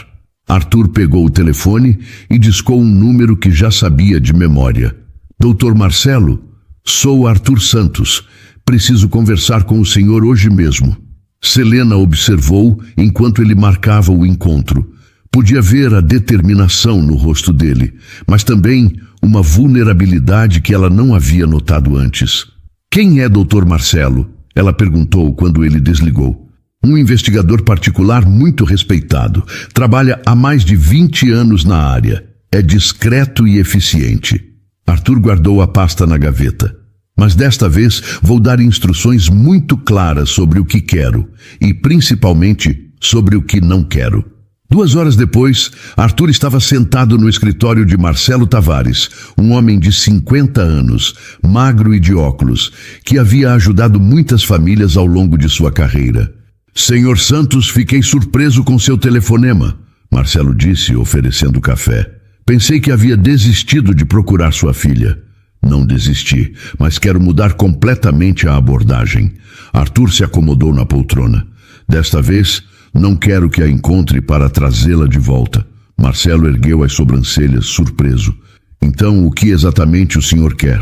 Arthur pegou o telefone e discou um número que já sabia de memória. Doutor Marcelo, sou Arthur Santos. Preciso conversar com o senhor hoje mesmo. Selena observou enquanto ele marcava o encontro. Podia ver a determinação no rosto dele, mas também uma vulnerabilidade que ela não havia notado antes. Quem é Dr. Marcelo? Ela perguntou quando ele desligou. Um investigador particular muito respeitado. Trabalha há mais de 20 anos na área. É discreto e eficiente. Arthur guardou a pasta na gaveta. Mas desta vez vou dar instruções muito claras sobre o que quero e principalmente sobre o que não quero. 2 horas depois, Arthur estava sentado no escritório de Marcelo Tavares, um homem de 50 anos, magro e de óculos, que havia ajudado muitas famílias ao longo de sua carreira. Senhor Santos, fiquei surpreso com seu telefonema, Marcelo disse, oferecendo café. Pensei que havia desistido de procurar sua filha. Não desisti, mas quero mudar completamente a abordagem. Arthur se acomodou na poltrona. Desta vez, não quero que a encontre para trazê-la de volta. Marcelo ergueu as sobrancelhas, surpreso. Então, o que exatamente o senhor quer?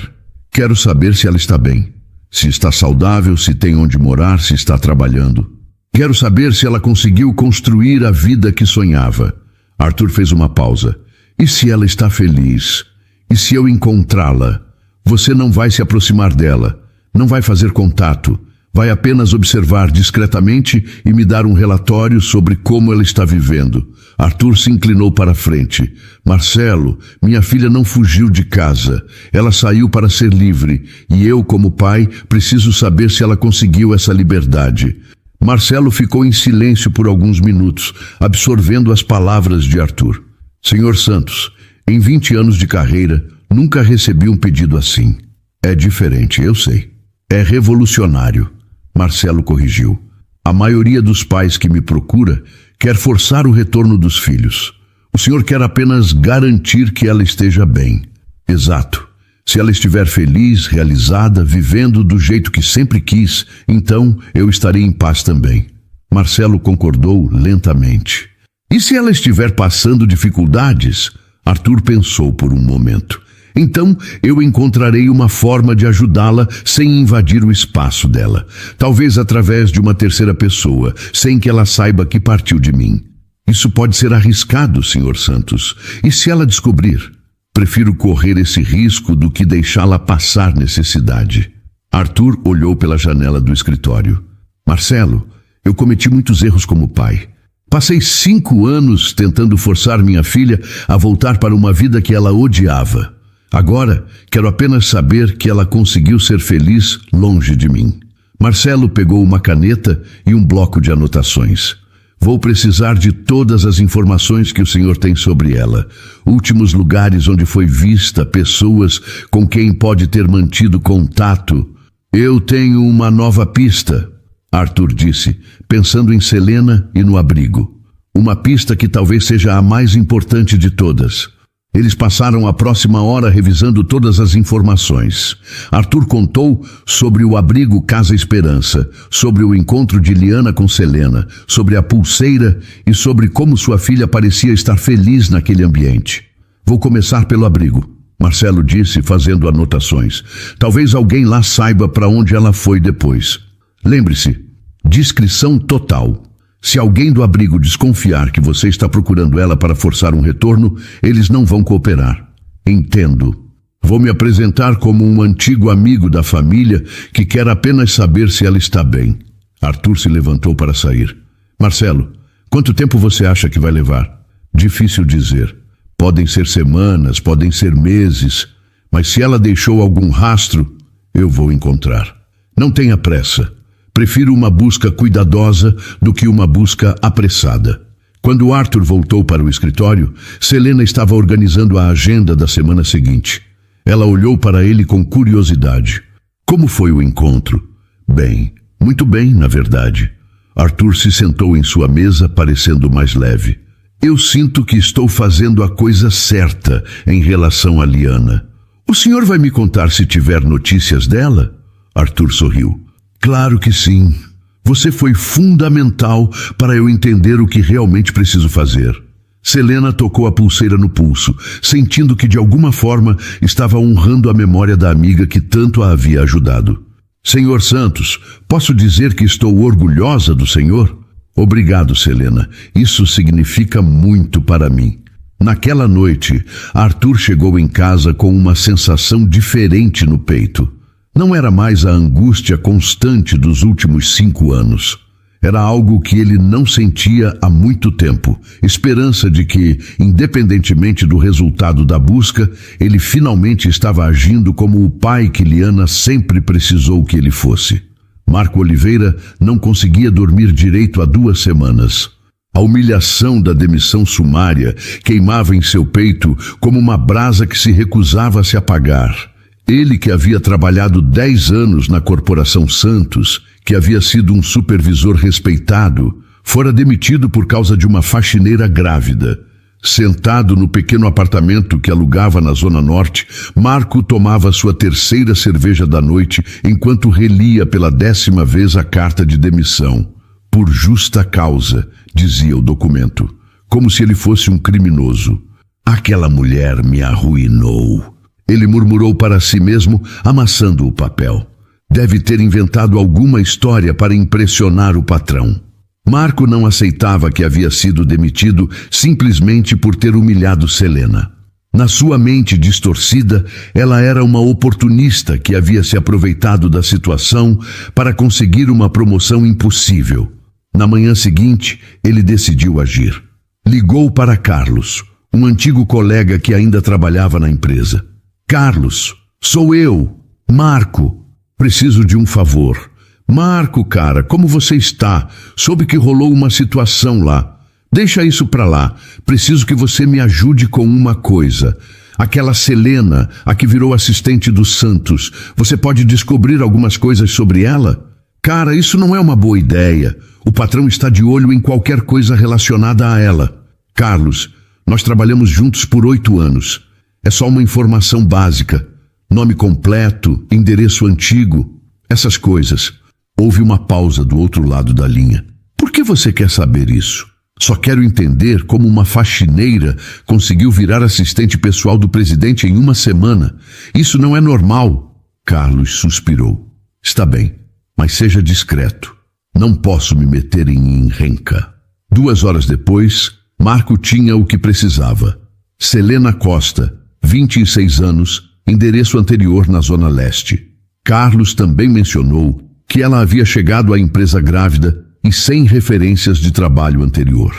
Quero saber se ela está bem. Se está saudável, se tem onde morar, se está trabalhando. Quero saber se ela conseguiu construir a vida que sonhava. Arthur fez uma pausa. E se ela está feliz? E se eu encontrá-la? Você não vai se aproximar dela. Não vai fazer contato. Vai apenas observar discretamente e me dar um relatório sobre como ela está vivendo. Arthur se inclinou para a frente. Marcelo, minha filha não fugiu de casa. Ela saiu para ser livre. E eu, como pai, preciso saber se ela conseguiu essa liberdade. Marcelo ficou em silêncio por alguns minutos, absorvendo as palavras de Arthur. Senhor Santos, em 20 anos de carreira, nunca recebi um pedido assim. É diferente, eu sei. É revolucionário. Marcelo corrigiu. A maioria dos pais que me procura quer forçar o retorno dos filhos. O senhor quer apenas garantir que ela esteja bem. Exato. Se ela estiver feliz, realizada, vivendo do jeito que sempre quis, então eu estarei em paz também. Marcelo concordou lentamente. E se ela estiver passando dificuldades? Arthur pensou por um momento. Então eu encontrarei uma forma de ajudá-la sem invadir o espaço dela. Talvez através de uma terceira pessoa, sem que ela saiba que partiu de mim. Isso pode ser arriscado, Sr. Santos. E se ela descobrir? Prefiro correr esse risco do que deixá-la passar necessidade. Arthur olhou pela janela do escritório. Marcelo, eu cometi muitos erros como pai. Passei 5 anos tentando forçar minha filha a voltar para uma vida que ela odiava. Agora, quero apenas saber que ela conseguiu ser feliz longe de mim. Marcelo pegou uma caneta e um bloco de anotações. Vou precisar de todas as informações que o senhor tem sobre ela. Últimos lugares onde foi vista, pessoas com quem pode ter mantido contato. Eu tenho uma nova pista, Arthur disse, pensando em Selena e no abrigo. Uma pista que talvez seja a mais importante de todas. Eles passaram a próxima hora revisando todas as informações. Arthur contou sobre o abrigo Casa Esperança, sobre o encontro de Liana com Selena, sobre a pulseira e sobre como sua filha parecia estar feliz naquele ambiente. Vou começar pelo abrigo, Marcelo disse, fazendo anotações. Talvez alguém lá saiba para onde ela foi depois. Lembre-se, discrição total. Se alguém do abrigo desconfiar que você está procurando ela para forçar um retorno, eles não vão cooperar. Entendo. Vou me apresentar como um antigo amigo da família que quer apenas saber se ela está bem. Arthur se levantou para sair. Marcelo, quanto tempo você acha que vai levar? Difícil dizer. Podem ser semanas, podem ser meses, mas se ela deixou algum rastro, eu vou encontrar. Não tenha pressa. Prefiro uma busca cuidadosa do que uma busca apressada. Quando Arthur voltou para o escritório, Selena estava organizando a agenda da semana seguinte. Ela olhou para ele com curiosidade. Como foi o encontro? Bem, muito bem, na verdade. Arthur se sentou em sua mesa, parecendo mais leve. Eu sinto que estou fazendo a coisa certa em relação a Liana. O senhor vai me contar se tiver notícias dela? Arthur sorriu. Claro que sim. Você foi fundamental para eu entender o que realmente preciso fazer. Selena tocou a pulseira no pulso, sentindo que de alguma forma estava honrando a memória da amiga que tanto a havia ajudado. Senhor Santos, posso dizer que estou orgulhosa do senhor? Obrigado, Selena. Isso significa muito para mim. Naquela noite, Arthur chegou em casa com uma sensação diferente no peito. Não era mais a angústia constante dos últimos 5 anos. Era algo que ele não sentia há muito tempo. Esperança de que, independentemente do resultado da busca, ele finalmente estava agindo como o pai que Liana sempre precisou que ele fosse. Marco Oliveira não conseguia dormir direito há 2 semanas. A humilhação da demissão sumária queimava em seu peito como uma brasa que se recusava a se apagar. Ele que havia trabalhado 10 anos na Corporação Santos, que havia sido um supervisor respeitado, fora demitido por causa de uma faxineira grávida. Sentado no pequeno apartamento que alugava na Zona Norte, Marco tomava sua 3ª cerveja da noite enquanto relia pela 10ª vez a carta de demissão. Por justa causa, dizia o documento, como se ele fosse um criminoso. Aquela mulher me arruinou. Ele murmurou para si mesmo, amassando o papel. Deve ter inventado alguma história para impressionar o patrão. Marco não aceitava que havia sido demitido simplesmente por ter humilhado Selena. Na sua mente distorcida, ela era uma oportunista que havia se aproveitado da situação para conseguir uma promoção impossível. Na manhã seguinte, ele decidiu agir. Ligou para Carlos, um antigo colega que ainda trabalhava na empresa. Carlos, sou eu, Marco. Preciso de um favor. Marco, cara, como você está? Soube que rolou uma situação lá. Deixa isso pra lá. Preciso que você me ajude com uma coisa. Aquela Selena, a que virou assistente do Santos. Você pode descobrir algumas coisas sobre ela? Cara, isso não é uma boa ideia. O patrão está de olho em qualquer coisa relacionada a ela. Carlos, nós trabalhamos juntos por 8 anos. É só uma informação básica. Nome completo, endereço antigo, essas coisas. Houve uma pausa do outro lado da linha. Por que você quer saber isso? Só quero entender como uma faxineira conseguiu virar assistente pessoal do presidente em 1 semana. Isso não é normal. Carlos suspirou. Está bem, mas seja discreto. Não posso me meter em encrenca. 2 horas depois, Marco tinha o que precisava. Selena Costa, 26 anos, endereço anterior na Zona Leste. Carlos também mencionou que ela havia chegado à empresa grávida e sem referências de trabalho anterior.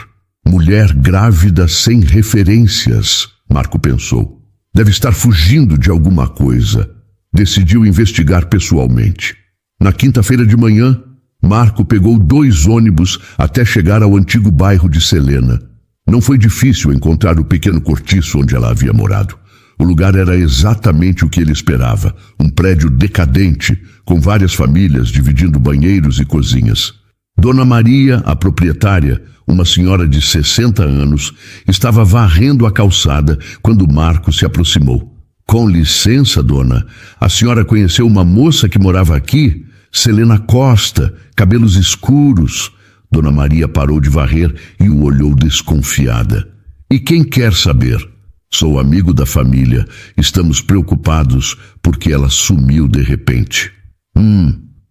Mulher grávida sem referências, Marco pensou. Deve estar fugindo de alguma coisa. Decidiu investigar pessoalmente. Na quinta-feira de manhã, Marco pegou 2 ônibus até chegar ao antigo bairro de Selena. Não foi difícil encontrar o pequeno cortiço onde ela havia morado. O lugar era exatamente o que ele esperava, um prédio decadente, com várias famílias dividindo banheiros e cozinhas. Dona Maria, a proprietária, uma senhora de 60 anos, estava varrendo a calçada quando Marco se aproximou. Com licença, dona, a senhora conheceu uma moça que morava aqui? Selena Costa, cabelos escuros. Dona Maria parou de varrer e o olhou desconfiada. E quem quer saber? Sou amigo da família. Estamos preocupados porque ela sumiu de repente.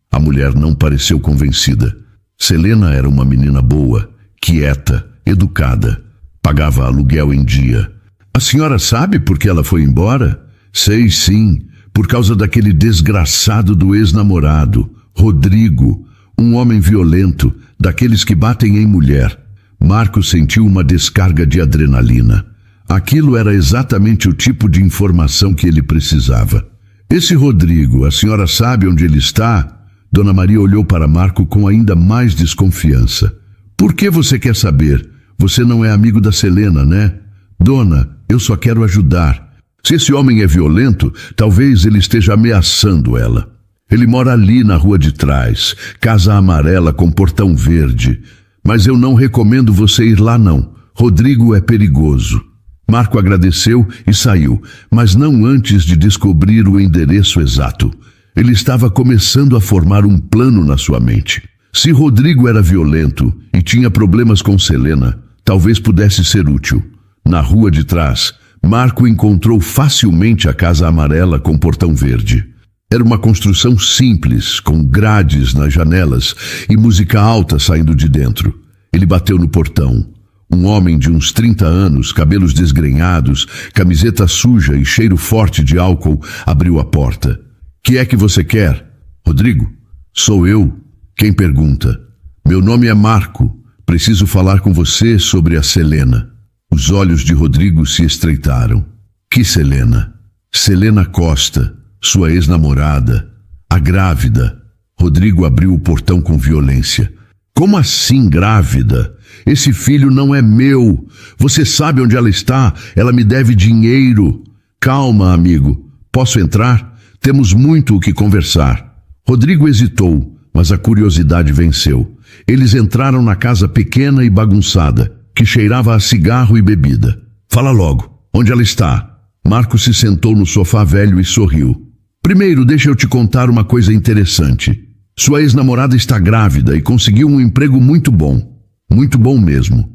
A mulher não pareceu convencida. Selena era uma menina boa, quieta, educada. Pagava aluguel em dia. A senhora sabe por que ela foi embora? Sei sim, por causa daquele desgraçado do ex-namorado, Rodrigo, um homem violento, daqueles que batem em mulher. Marco sentiu uma descarga de adrenalina. Aquilo era exatamente o tipo de informação que ele precisava. Esse Rodrigo, a senhora sabe onde ele está? Dona Maria olhou para Marco com ainda mais desconfiança. Por que você quer saber? Você não é amigo da Selena, né? Dona, eu só quero ajudar. Se esse homem é violento, talvez ele esteja ameaçando ela. Ele mora ali na rua de trás, casa amarela com portão verde. Mas eu não recomendo você ir lá não. Rodrigo é perigoso. Marco agradeceu e saiu, mas não antes de descobrir o endereço exato. Ele estava começando a formar um plano na sua mente. Se Rodrigo era violento e tinha problemas com Selena, talvez pudesse ser útil. Na rua de trás, Marco encontrou facilmente a casa amarela com portão verde. Era uma construção simples, com grades nas janelas e música alta saindo de dentro. Ele bateu no portão. Um homem de uns 30 anos, cabelos desgrenhados, camiseta suja e cheiro forte de álcool, abriu a porta. Que é que você quer? Rodrigo? Sou eu. Quem pergunta? Meu nome é Marco. Preciso falar com você sobre a Selena. Os olhos de Rodrigo se estreitaram. Que Selena? Selena Costa, sua ex-namorada, a grávida. Rodrigo abriu o portão com violência. Como assim grávida? Esse filho não é meu. Você sabe onde ela está? Ela me deve dinheiro. Calma, amigo. Posso entrar? Temos muito o que conversar. Rodrigo hesitou, mas a curiosidade venceu. Eles entraram na casa pequena e bagunçada, que cheirava a cigarro e bebida. Fala logo. Onde ela está? Marco se sentou no sofá velho e sorriu. Primeiro, deixa eu te contar uma coisa interessante. Sua ex-namorada está grávida e conseguiu um emprego muito bom. Muito bom mesmo.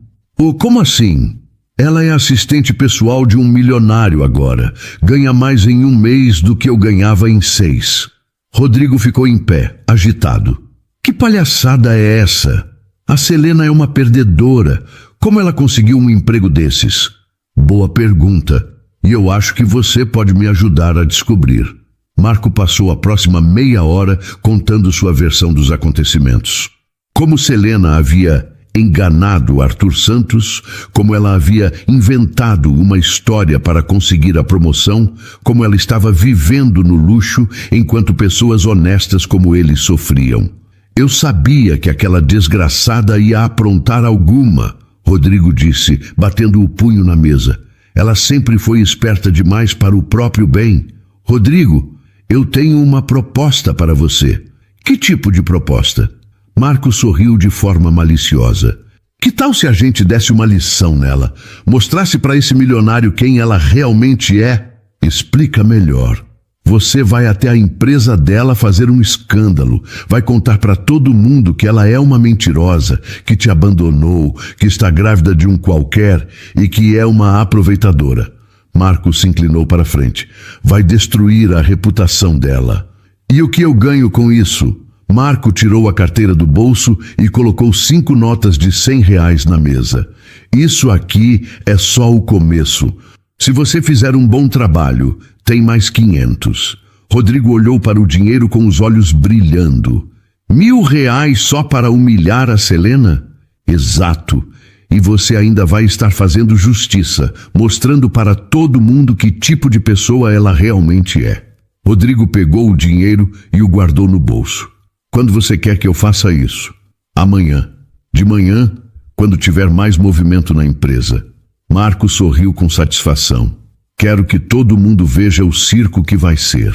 Como assim? Ela é assistente pessoal de um milionário agora. Ganha mais em 1 mês do que eu ganhava em 6. Rodrigo ficou em pé, agitado. Que palhaçada é essa? A Selena é uma perdedora. Como ela conseguiu um emprego desses? Boa pergunta. E eu acho que você pode me ajudar a descobrir. Marco passou a próxima meia hora contando sua versão dos acontecimentos. Como Selena havia enganado Arthur Santos, como ela havia inventado uma história para conseguir a promoção, como ela estava vivendo no luxo enquanto pessoas honestas como ele sofriam. Eu sabia que aquela desgraçada ia aprontar alguma, Rodrigo disse, batendo o punho na mesa. Ela sempre foi esperta demais para o próprio bem. Rodrigo, eu tenho uma proposta para você. Que tipo de proposta? Marco sorriu de forma maliciosa. Que tal se a gente desse uma lição nela? Mostrasse para esse milionário quem ela realmente é? Explica melhor. Você vai até a empresa dela fazer um escândalo. Vai contar para todo mundo que ela é uma mentirosa, que te abandonou, que está grávida de um qualquer e que é uma aproveitadora. Marco se inclinou para frente. Vai destruir a reputação dela. E o que eu ganho com isso? Marco tirou a carteira do bolso e colocou 5 notas de R$100 na mesa. Isso aqui é só o começo. Se você fizer um bom trabalho, tem mais 500. Rodrigo olhou para o dinheiro com os olhos brilhando. R$ 1.000 só para humilhar a Selena? Exato. E você ainda vai estar fazendo justiça, mostrando para todo mundo que tipo de pessoa ela realmente é. Rodrigo pegou o dinheiro e o guardou no bolso. Quando você quer que eu faça isso? Amanhã. De manhã, quando tiver mais movimento na empresa. Marco sorriu com satisfação. Quero que todo mundo veja o circo que vai ser.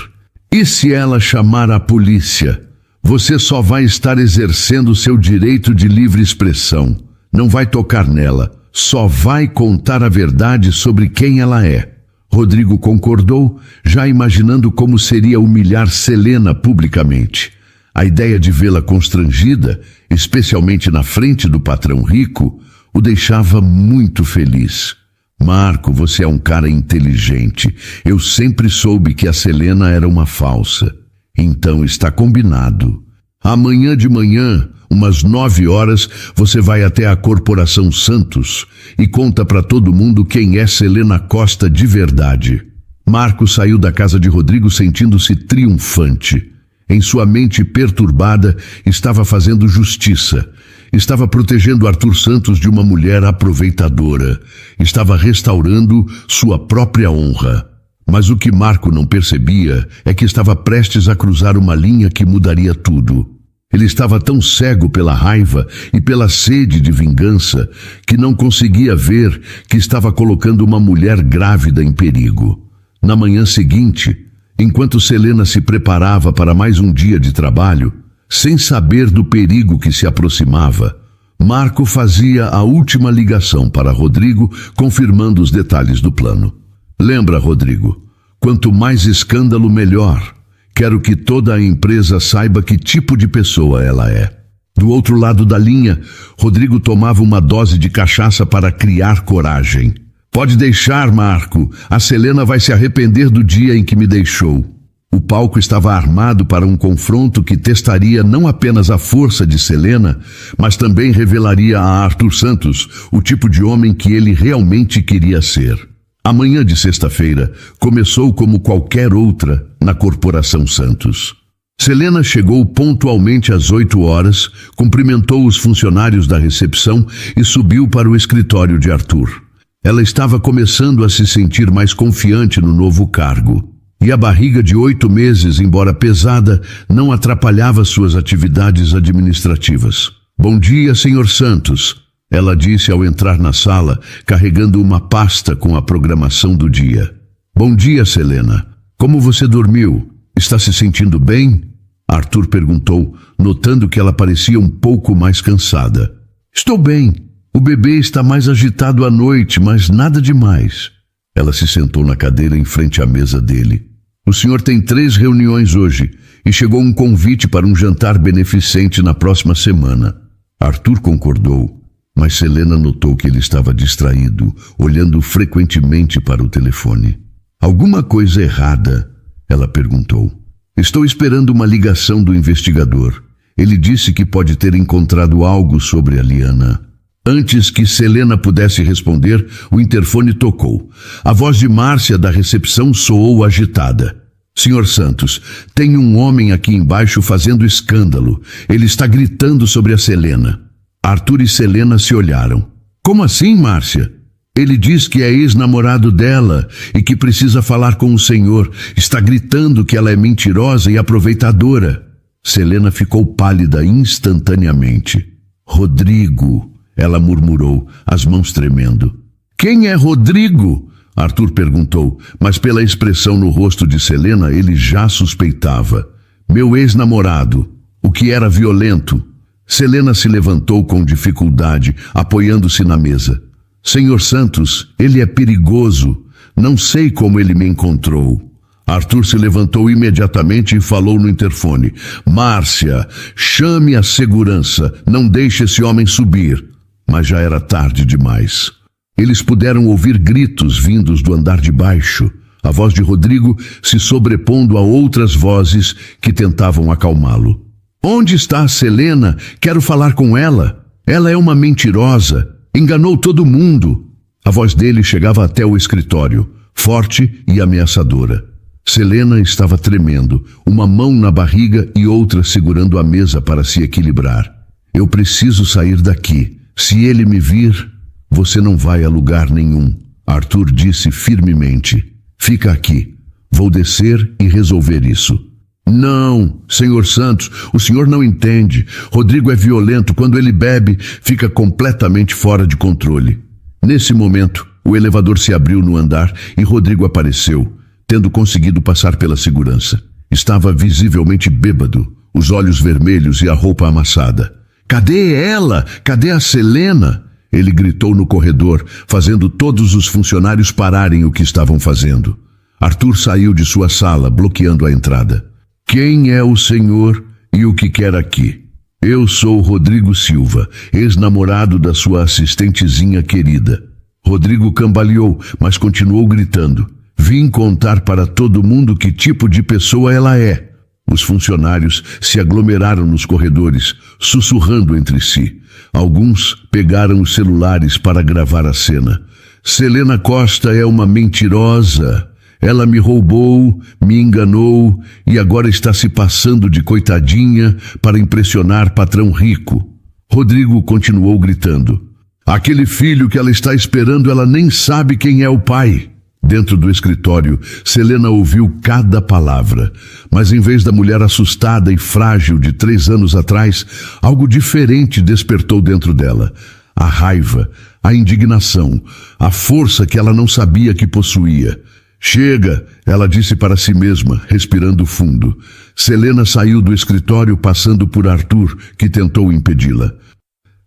E se ela chamar a polícia? Você só vai estar exercendo seu direito de livre expressão. Não vai tocar nela, só vai contar a verdade sobre quem ela é. Rodrigo concordou, já imaginando como seria humilhar Selena publicamente. A ideia de vê-la constrangida, especialmente na frente do patrão rico, o deixava muito feliz. Marco, você é um cara inteligente. Eu sempre soube que a Selena era uma falsa. Então está combinado. Amanhã de manhã, umas 9 horas, você vai até a Corporação Santos e conta para todo mundo quem é Selena Costa de verdade. Marco saiu da casa de Rodrigo sentindo-se triunfante. Em sua mente perturbada, estava fazendo justiça. Estava protegendo Arthur Santos de uma mulher aproveitadora. Estava restaurando sua própria honra. Mas o que Marco não percebia é que estava prestes a cruzar uma linha que mudaria tudo. Ele estava tão cego pela raiva e pela sede de vingança que não conseguia ver que estava colocando uma mulher grávida em perigo. Na manhã seguinte, enquanto Selena se preparava para mais um dia de trabalho, sem saber do perigo que se aproximava, Marco fazia a última ligação para Rodrigo, confirmando os detalhes do plano. Lembra, Rodrigo, quanto mais escândalo, melhor. Quero que toda a empresa saiba que tipo de pessoa ela é. Do outro lado da linha, Rodrigo tomava uma dose de cachaça para criar coragem. Pode deixar, Marco. A Selena vai se arrepender do dia em que me deixou. O palco estava armado para um confronto que testaria não apenas a força de Selena, mas também revelaria a Arthur Santos o tipo de homem que ele realmente queria ser. A manhã de sexta-feira começou como qualquer outra na Corporação Santos. Selena chegou pontualmente às 8 horas, cumprimentou os funcionários da recepção e subiu para o escritório de Arthur. Ela estava começando a se sentir mais confiante no novo cargo. E a barriga de 8 meses, embora pesada, não atrapalhava suas atividades administrativas. Bom dia, Sr. Santos, ela disse ao entrar na sala, carregando uma pasta com a programação do dia. Bom dia, Selena. Como você dormiu? Está se sentindo bem? Arthur perguntou, notando que ela parecia um pouco mais cansada. Estou bem. O bebê está mais agitado à noite, mas nada demais. Ela se sentou na cadeira em frente à mesa dele. O senhor tem 3 reuniões hoje e chegou um convite para um jantar beneficente na próxima semana. Arthur concordou, mas Selena notou que ele estava distraído, olhando frequentemente para o telefone. Alguma coisa errada? Ela perguntou. Estou esperando uma ligação do investigador. Ele disse que pode ter encontrado algo sobre a Liana. Antes que Selena pudesse responder, o interfone tocou. A voz de Márcia da recepção soou agitada. Senhor Santos, tem um homem aqui embaixo fazendo escândalo. Ele está gritando sobre a Selena. Arthur e Selena se olharam. Como assim, Márcia? Ele diz que é ex-namorado dela e que precisa falar com o senhor. Está gritando que ela é mentirosa e aproveitadora. Selena ficou pálida instantaneamente. Rodrigo, ela murmurou, as mãos tremendo. Quem é Rodrigo? Arthur perguntou, mas pela expressão no rosto de Selena ele já suspeitava. Meu ex-namorado, o que era violento. Selena se levantou com dificuldade, apoiando-se na mesa. Senhor Santos, ele é perigoso. Não sei como ele me encontrou. Arthur se levantou imediatamente e falou no interfone. Márcia, chame a segurança. Não deixe esse homem subir. Mas já era tarde demais. Eles puderam ouvir gritos vindos do andar de baixo. A voz de Rodrigo se sobrepondo a outras vozes que tentavam acalmá-lo. Onde está a Selena? Quero falar com ela. Ela é uma mentirosa. Enganou todo mundo. A voz dele chegava até o escritório, forte e ameaçadora. Selena estava tremendo, uma mão na barriga e outra segurando a mesa para se equilibrar. Eu preciso sair daqui. Se ele me vir, você não vai a lugar nenhum. Arthur disse firmemente. Fica aqui. Vou descer e resolver isso. Não, senhor Santos, o senhor não entende. Rodrigo é violento. Quando ele bebe, fica completamente fora de controle. Nesse momento, o elevador se abriu no andar e Rodrigo apareceu, tendo conseguido passar pela segurança. Estava visivelmente bêbado, os olhos vermelhos e a roupa amassada. Cadê ela? Cadê a Selena? Ele gritou no corredor, fazendo todos os funcionários pararem o que estavam fazendo. Arthur saiu de sua sala, bloqueando a entrada. Quem é o senhor e o que quer aqui? Eu sou Rodrigo Silva, ex-namorado da sua assistentezinha querida. Rodrigo cambaleou, mas continuou gritando. Vim contar para todo mundo que tipo de pessoa ela é. Os funcionários se aglomeraram nos corredores, sussurrando entre si. Alguns pegaram os celulares para gravar a cena. Selena Costa é uma mentirosa. Ela me roubou, me enganou e agora está se passando de coitadinha para impressionar patrão rico. Rodrigo continuou gritando. Aquele filho que ela está esperando, ela nem sabe quem é o pai. Dentro do escritório, Selena ouviu cada palavra, mas em vez da mulher assustada e frágil de 3 anos atrás, algo diferente despertou dentro dela. A raiva, a indignação, a força que ela não sabia que possuía. Chega, ela disse para si mesma, respirando fundo. Selena saiu do escritório passando por Arthur, que tentou impedi-la.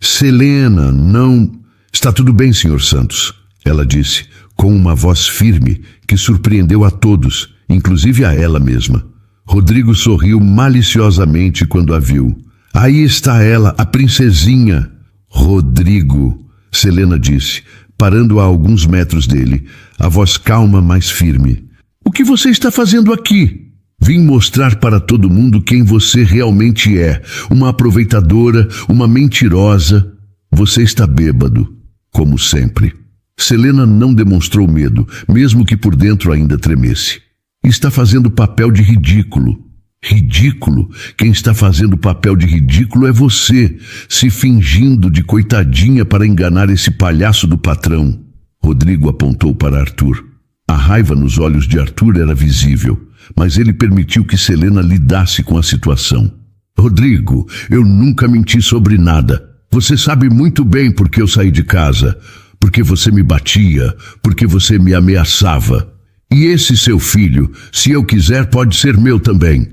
Selena, não... Está tudo bem, senhor Santos, ela disse, com uma voz firme que surpreendeu a todos, inclusive a ela mesma. Rodrigo sorriu maliciosamente quando a viu. Aí está ela, a princesinha. Rodrigo, Selena disse, parando a alguns metros dele, a voz calma, mas firme. O que você está fazendo aqui? Vim mostrar para todo mundo quem você realmente é. Uma aproveitadora, uma mentirosa. Você está bêbado, como sempre. Selena não demonstrou medo, mesmo que por dentro ainda tremesse. Está fazendo papel de ridículo. Ridículo? Quem está fazendo papel de ridículo é você, se fingindo de coitadinha para enganar esse palhaço do patrão. Rodrigo apontou para Arthur. A raiva nos olhos de Arthur era visível, mas ele permitiu que Selena lidasse com a situação. Rodrigo, eu nunca menti sobre nada. Você sabe muito bem por que eu saí de casa. Porque você me batia, porque você me ameaçava. E esse seu filho, se eu quiser, pode ser meu também.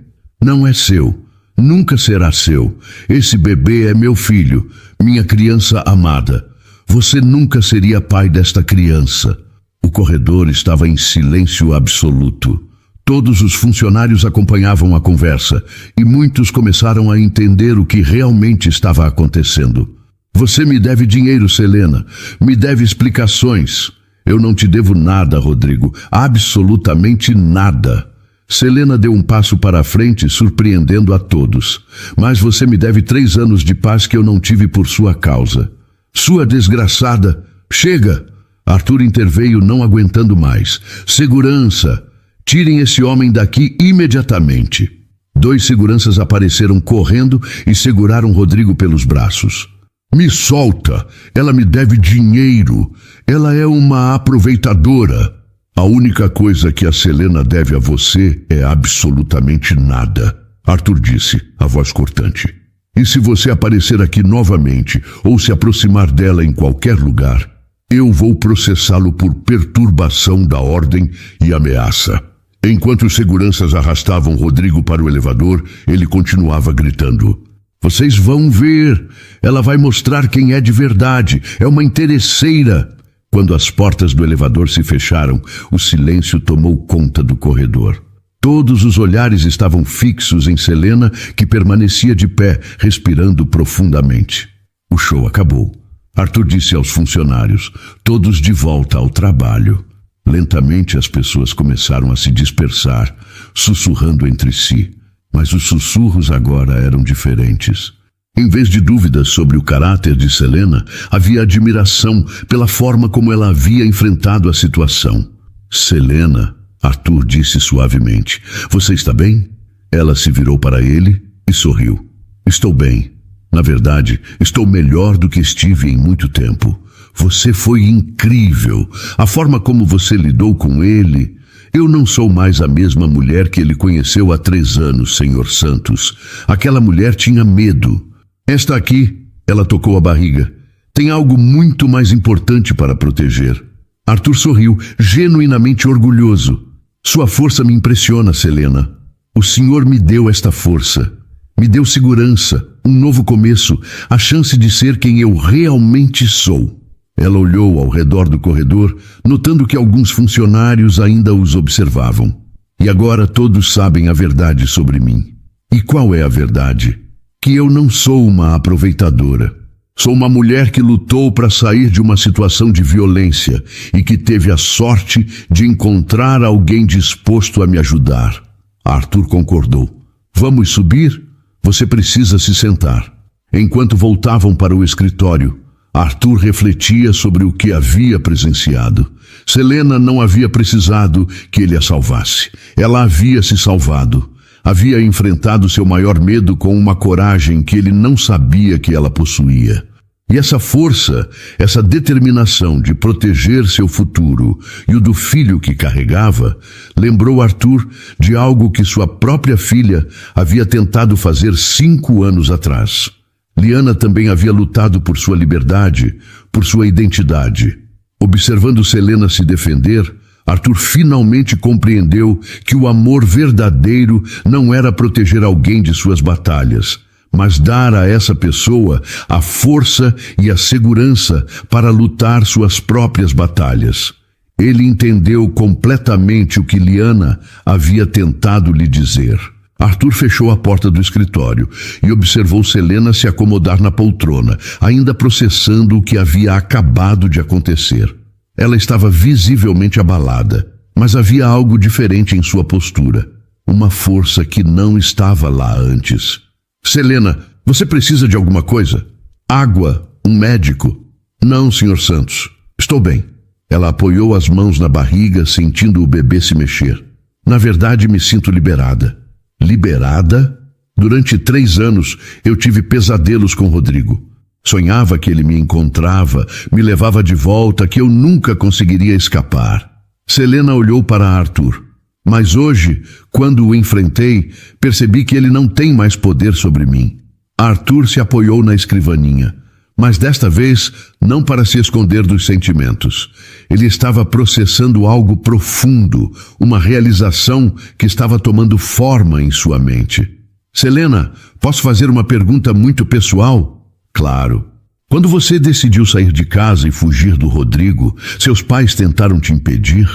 Não é seu, nunca será seu. Esse bebê é meu filho, minha criança amada. Você nunca seria pai desta criança. O corredor estava em silêncio absoluto. Todos os funcionários acompanhavam a conversa e muitos começaram a entender o que realmente estava acontecendo. Você me deve dinheiro, Selena. Me deve explicações. Eu não te devo nada, Rodrigo. Absolutamente nada. Selena deu um passo para a frente, surpreendendo a todos. Mas você me deve 3 anos de paz que eu não tive por sua causa. Sua desgraçada... Chega! Arthur interveio, não aguentando mais. Segurança! Tirem esse homem daqui imediatamente. 2 seguranças apareceram correndo e seguraram Rodrigo pelos braços. Me solta! Ela me deve dinheiro. Ela é uma aproveitadora. A única coisa que a Selena deve a você é absolutamente nada. Arthur disse, a voz cortante. E se você aparecer aqui novamente ou se aproximar dela em qualquer lugar, eu vou processá-lo por perturbação da ordem e ameaça. Enquanto os seguranças arrastavam Rodrigo para o elevador, ele continuava gritando. Vocês vão ver. Ela vai mostrar quem é de verdade. É uma interesseira. Quando as portas do elevador se fecharam, o silêncio tomou conta do corredor. Todos os olhares estavam fixos em Selena, que permanecia de pé, respirando profundamente. O show acabou. Arthur disse aos funcionários, todos de volta ao trabalho. Lentamente as pessoas começaram a se dispersar, sussurrando entre si. Mas os sussurros agora eram diferentes. Em vez de dúvidas sobre o caráter de Selena, havia admiração pela forma como ela havia enfrentado a situação. Selena Arthur disse suavemente. Você está bem? Ela se virou para ele e sorriu. Estou bem. Na verdade, estou melhor do que estive em muito tempo. Você foi incrível. A forma como você lidou com ele. Eu não sou mais a mesma mulher que ele conheceu há 3 anos, Sr. Santos. Aquela mulher tinha medo. Esta aqui, ela tocou a barriga, tem algo muito mais importante para proteger. Arthur sorriu, genuinamente orgulhoso. Sua força me impressiona, Selena. O Senhor me deu esta força. Me deu segurança, um novo começo, a chance de ser quem eu realmente sou. Ela olhou ao redor do corredor, notando que alguns funcionários ainda os observavam. E agora todos sabem a verdade sobre mim. E qual é a verdade? Que eu não sou uma aproveitadora. Sou uma mulher que lutou para sair de uma situação de violência e que teve a sorte de encontrar alguém disposto a me ajudar. Arthur concordou. Vamos subir? Você precisa se sentar. Enquanto voltavam para o escritório, Arthur refletia sobre o que havia presenciado. Selena não havia precisado que ele a salvasse. Ela havia se salvado. Havia enfrentado seu maior medo com uma coragem que ele não sabia que ela possuía. E essa força, essa determinação de proteger seu futuro e o do filho que carregava, lembrou Arthur de algo que sua própria filha havia tentado fazer 5 anos atrás. Liana também havia lutado por sua liberdade, por sua identidade. Observando Selena se defender, Arthur finalmente compreendeu que o amor verdadeiro não era proteger alguém de suas batalhas, mas dar a essa pessoa a força e a segurança para lutar suas próprias batalhas. Ele entendeu completamente o que Liana havia tentado lhe dizer. Arthur fechou a porta do escritório e observou Selena se acomodar na poltrona, ainda processando o que havia acabado de acontecer. Ela estava visivelmente abalada, mas havia algo diferente em sua postura. Uma força que não estava lá antes. Selena, você precisa de alguma coisa? Água? Um médico? Não, Sr. Santos. Estou bem. Ela apoiou as mãos na barriga, sentindo o bebê se mexer. Na verdade, me sinto liberada. Liberada? Durante 3 anos, eu tive pesadelos com Rodrigo. Sonhava que ele me encontrava, me levava de volta, que eu nunca conseguiria escapar. Selena olhou para Arthur. Mas hoje, quando o enfrentei, percebi que ele não tem mais poder sobre mim. Arthur se apoiou na escrivaninha, mas desta vez não para se esconder dos sentimentos. Ele estava processando algo profundo, uma realização que estava tomando forma em sua mente. Selena, posso fazer uma pergunta muito pessoal? Claro. Quando você decidiu sair de casa e fugir do Rodrigo, seus pais tentaram te impedir?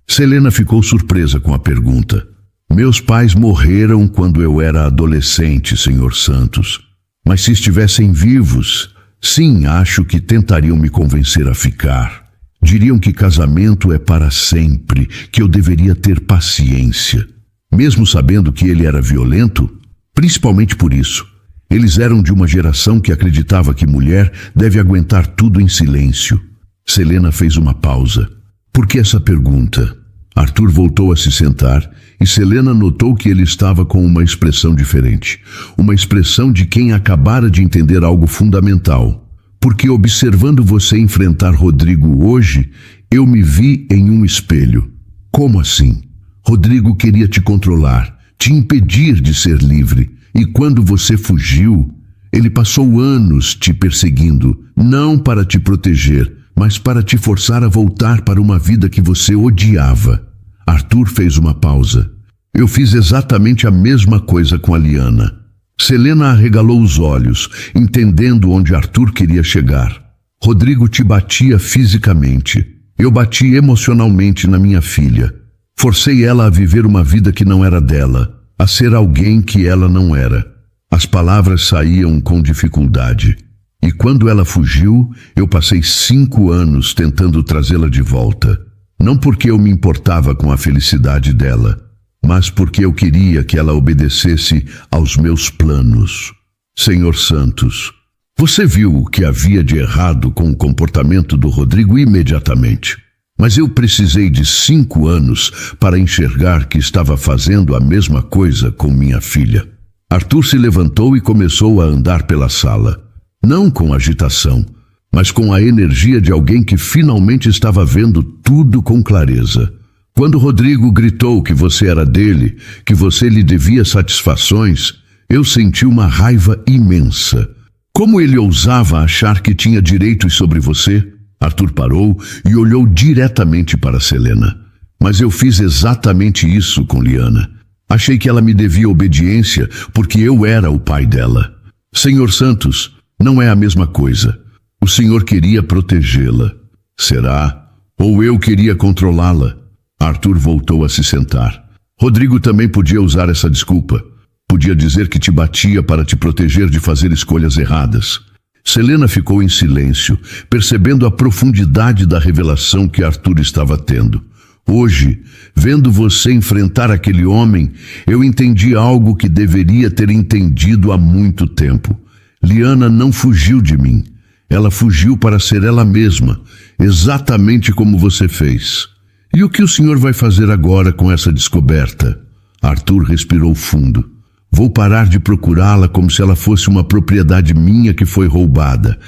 Selena ficou surpresa com a pergunta. Meus pais morreram quando eu era adolescente, Sr. Santos. Mas se estivessem vivos, sim, acho que tentariam me convencer a ficar. Diriam que casamento é para sempre, que eu deveria ter paciência. Mesmo sabendo que ele era violento, principalmente por isso. Eles eram de uma geração que acreditava que mulher deve aguentar tudo em silêncio. Selena fez uma pausa. Por que essa pergunta? Arthur voltou a se sentar e Selena notou que ele estava com uma expressão diferente. Uma expressão de quem acabara de entender algo fundamental. Porque observando você enfrentar Rodrigo hoje, eu me vi em um espelho. Como assim? Rodrigo queria te controlar, te impedir de ser livre. E quando você fugiu, ele passou anos te perseguindo, não para te proteger, mas para te forçar a voltar para uma vida que você odiava. Arthur fez uma pausa. Eu fiz exatamente a mesma coisa com a Liana. Selena arregalou os olhos, entendendo onde Arthur queria chegar. Rodrigo te batia fisicamente. Eu bati emocionalmente na minha filha. Forcei ela a viver uma vida que não era dela, a ser alguém que ela não era. As palavras saíam com dificuldade. E quando ela fugiu, eu passei 5 anos tentando trazê-la de volta. Não porque eu me importava com a felicidade dela, mas porque eu queria que ela obedecesse aos meus planos. Senhor Santos, você viu o que havia de errado com o comportamento do Rodrigo imediatamente. Mas eu precisei de 5 anos para enxergar que estava fazendo a mesma coisa com minha filha. Arthur se levantou e começou a andar pela sala. Não com agitação, mas com a energia de alguém que finalmente estava vendo tudo com clareza. Quando Rodrigo gritou que você era dele, que você lhe devia satisfações, eu senti uma raiva imensa. Como ele ousava achar que tinha direitos sobre você? Arthur parou e olhou diretamente para Selena. Mas eu fiz exatamente isso com Liana. Achei que ela me devia obediência porque eu era o pai dela. Senhor Santos, não é a mesma coisa. O senhor queria protegê-la. Será? Ou eu queria controlá-la? Arthur voltou a se sentar. Rodrigo também podia usar essa desculpa. Podia dizer que te batia para te proteger de fazer escolhas erradas. Selena ficou em silêncio, percebendo a profundidade da revelação que Arthur estava tendo. Hoje, vendo você enfrentar aquele homem, eu entendi algo que deveria ter entendido há muito tempo. Liana não fugiu de mim. Ela fugiu para ser ela mesma, exatamente como você fez. E o que o senhor vai fazer agora com essa descoberta? Arthur respirou fundo. Vou parar de procurá-la como se ela fosse uma propriedade minha que foi roubada.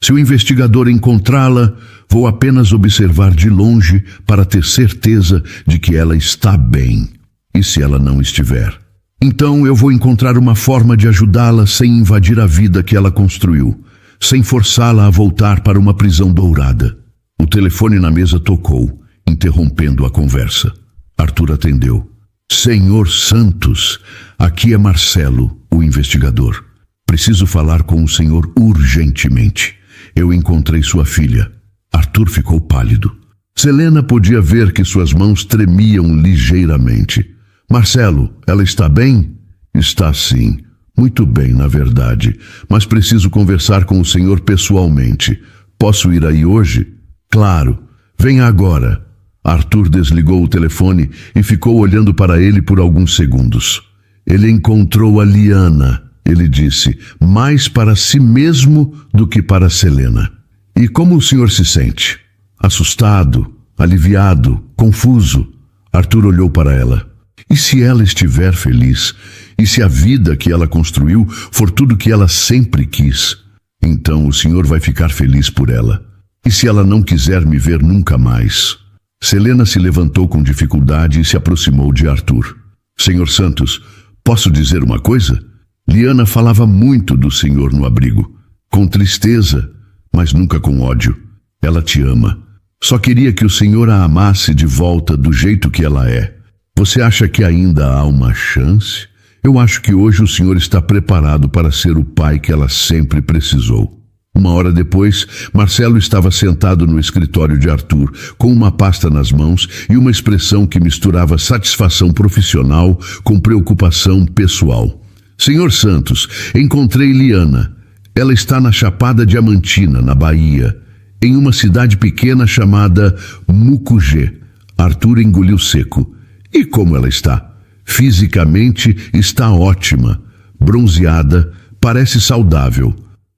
Se o investigador encontrá-la, vou apenas observar de longe para ter certeza de que ela está bem. E se ela não estiver? Então eu vou encontrar uma forma de ajudá-la sem invadir a vida que ela construiu, sem forçá-la a voltar para uma prisão dourada. O telefone na mesa tocou, interrompendo a conversa. Arthur atendeu. Senhor Santos, aqui é Marcelo, o investigador. Preciso falar com o senhor urgentemente. Eu encontrei sua filha. Arthur ficou pálido. Selena podia ver que suas mãos tremiam ligeiramente. Marcelo, ela está bem? Está sim. Muito bem, na verdade. Mas preciso conversar com o senhor pessoalmente. Posso ir aí hoje? Claro. Venha agora. Arthur desligou o telefone e ficou olhando para ele por alguns segundos. Ele encontrou a Liana, ele disse, mais para si mesmo do que para Selena. E como o senhor se sente? Assustado, aliviado, confuso? Arthur olhou para ela. E se ela estiver feliz? E se a vida que ela construiu for tudo que ela sempre quis? Então o senhor vai ficar feliz por ela. E se ela não quiser me ver nunca mais? Selena se levantou com dificuldade e se aproximou de Arthur. Senhor Santos, posso dizer uma coisa? Liana falava muito do senhor no abrigo. Com tristeza, mas nunca com ódio. Ela te ama. Só queria que o senhor a amasse de volta do jeito que ela é. Você acha que ainda há uma chance? Eu acho que hoje o senhor está preparado para ser o pai que ela sempre precisou. Uma hora depois, Marcelo estava sentado no escritório de Arthur, com uma pasta nas mãos e uma expressão que misturava satisfação profissional com preocupação pessoal. Senhor Santos, encontrei Liana. Ela está na Chapada Diamantina, na Bahia, em uma cidade pequena chamada Mucugê. Arthur engoliu seco. E como ela está? Fisicamente está ótima, bronzeada, parece saudável.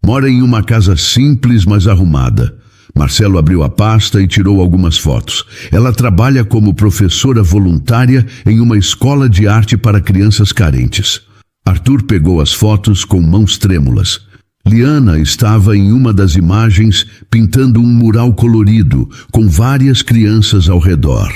Mora em uma casa simples, mas arrumada. Marcelo abriu a pasta e tirou algumas fotos. Ela trabalha como professora voluntária em uma escola de arte para crianças carentes. Arthur pegou as fotos com mãos trêmulas. Liana estava em uma das imagens pintando um mural colorido, com várias crianças ao redor.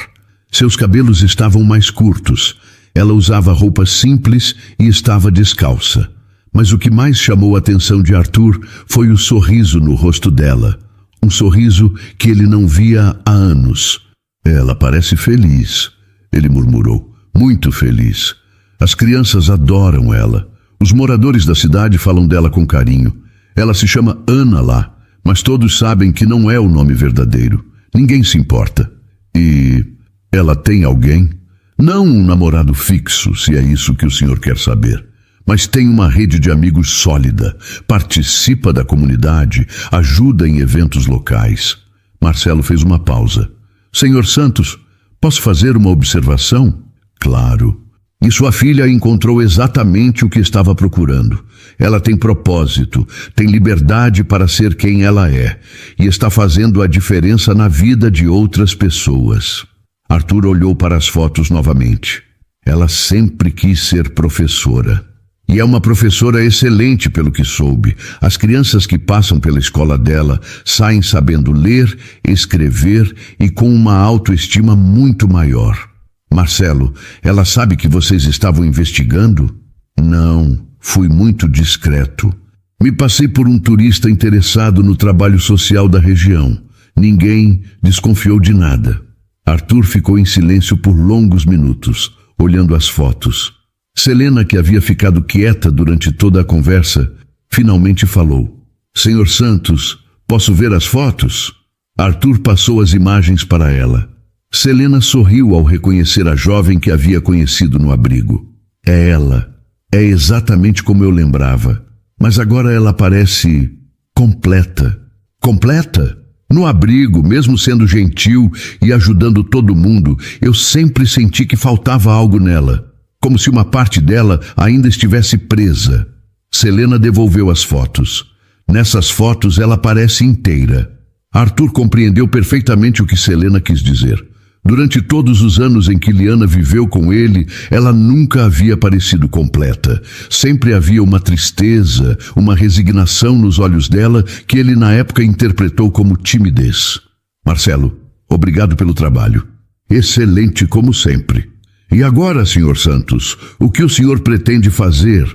Seus cabelos estavam mais curtos. Ela usava roupas simples e estava descalça. Mas o que mais chamou a atenção de Arthur foi o sorriso no rosto dela. Um sorriso que ele não via há anos. Ela parece feliz, ele murmurou. Muito feliz. As crianças adoram ela. Os moradores da cidade falam dela com carinho. Ela se chama Ana lá, mas todos sabem que não é o nome verdadeiro. Ninguém se importa. E ela tem alguém? Não um namorado fixo, se é isso que o senhor quer saber. Mas tem uma rede de amigos sólida, participa da comunidade, ajuda em eventos locais. Marcelo fez uma pausa. Senhor Santos, posso fazer uma observação? Claro. E sua filha encontrou exatamente o que estava procurando. Ela tem propósito, tem liberdade para ser quem ela é e está fazendo a diferença na vida de outras pessoas. Arthur olhou para as fotos novamente. Ela sempre quis ser professora. E é uma professora excelente pelo que soube. As crianças que passam pela escola dela saem sabendo ler, escrever e com uma autoestima muito maior. Marcelo, ela sabe que vocês estavam investigando? Não, fui muito discreto. Me passei por um turista interessado no trabalho social da região. Ninguém desconfiou de nada. Arthur ficou em silêncio por longos minutos, olhando as fotos. Selena, que havia ficado quieta durante toda a conversa, finalmente falou. Senhor Santos, posso ver as fotos? Arthur passou as imagens para ela. Selena sorriu ao reconhecer a jovem que havia conhecido no abrigo. É ela. É exatamente como eu lembrava. Mas agora ela parece completa. Completa? No abrigo, mesmo sendo gentil e ajudando todo mundo, eu sempre senti que faltava algo nela. Como se uma parte dela ainda estivesse presa. Selena devolveu as fotos. Nessas fotos ela parece inteira. Arthur compreendeu perfeitamente o que Selena quis dizer. Durante todos os anos em que Liana viveu com ele, ela nunca havia parecido completa. Sempre havia uma tristeza, uma resignação nos olhos dela que ele na época interpretou como timidez. Marcelo, obrigado pelo trabalho. Excelente como sempre. E agora, Sr. Santos, o que o senhor pretende fazer?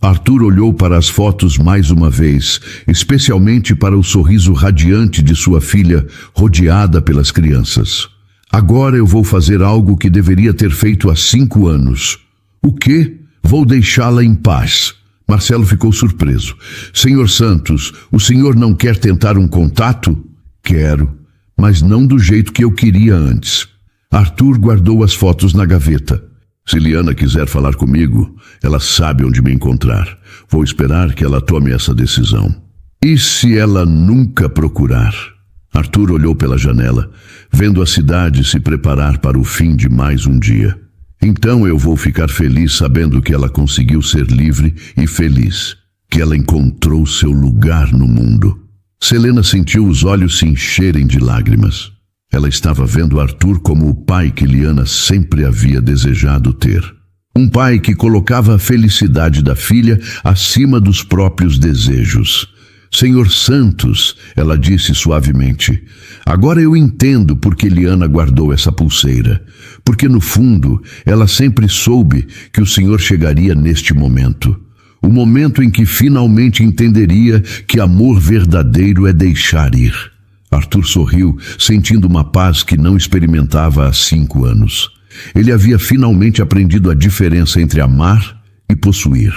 Arthur olhou para as fotos mais uma vez, especialmente para o sorriso radiante de sua filha, rodeada pelas crianças. Agora eu vou fazer algo que deveria ter feito há 5 anos. O quê? Vou deixá-la em paz. Marcelo ficou surpreso. Senhor Santos, o senhor não quer tentar um contato? Quero, mas não do jeito que eu queria antes. Arthur guardou as fotos na gaveta. Se Liana quiser falar comigo, ela sabe onde me encontrar. Vou esperar que ela tome essa decisão. E se ela nunca procurar? Arthur olhou pela janela, vendo a cidade se preparar para o fim de mais um dia. Então eu vou ficar feliz sabendo que ela conseguiu ser livre e feliz, que ela encontrou seu lugar no mundo. Selena sentiu os olhos se encherem de lágrimas. Ela estava vendo Arthur como o pai que Liana sempre havia desejado ter. Um pai que colocava a felicidade da filha acima dos próprios desejos. Senhor Santos, ela disse suavemente, agora eu entendo por que Liana guardou essa pulseira. Porque no fundo, ela sempre soube que o senhor chegaria neste momento. O momento em que finalmente entenderia que amor verdadeiro é deixar ir. Arthur sorriu, sentindo uma paz que não experimentava há 5 anos. Ele havia finalmente aprendido a diferença entre amar e possuir.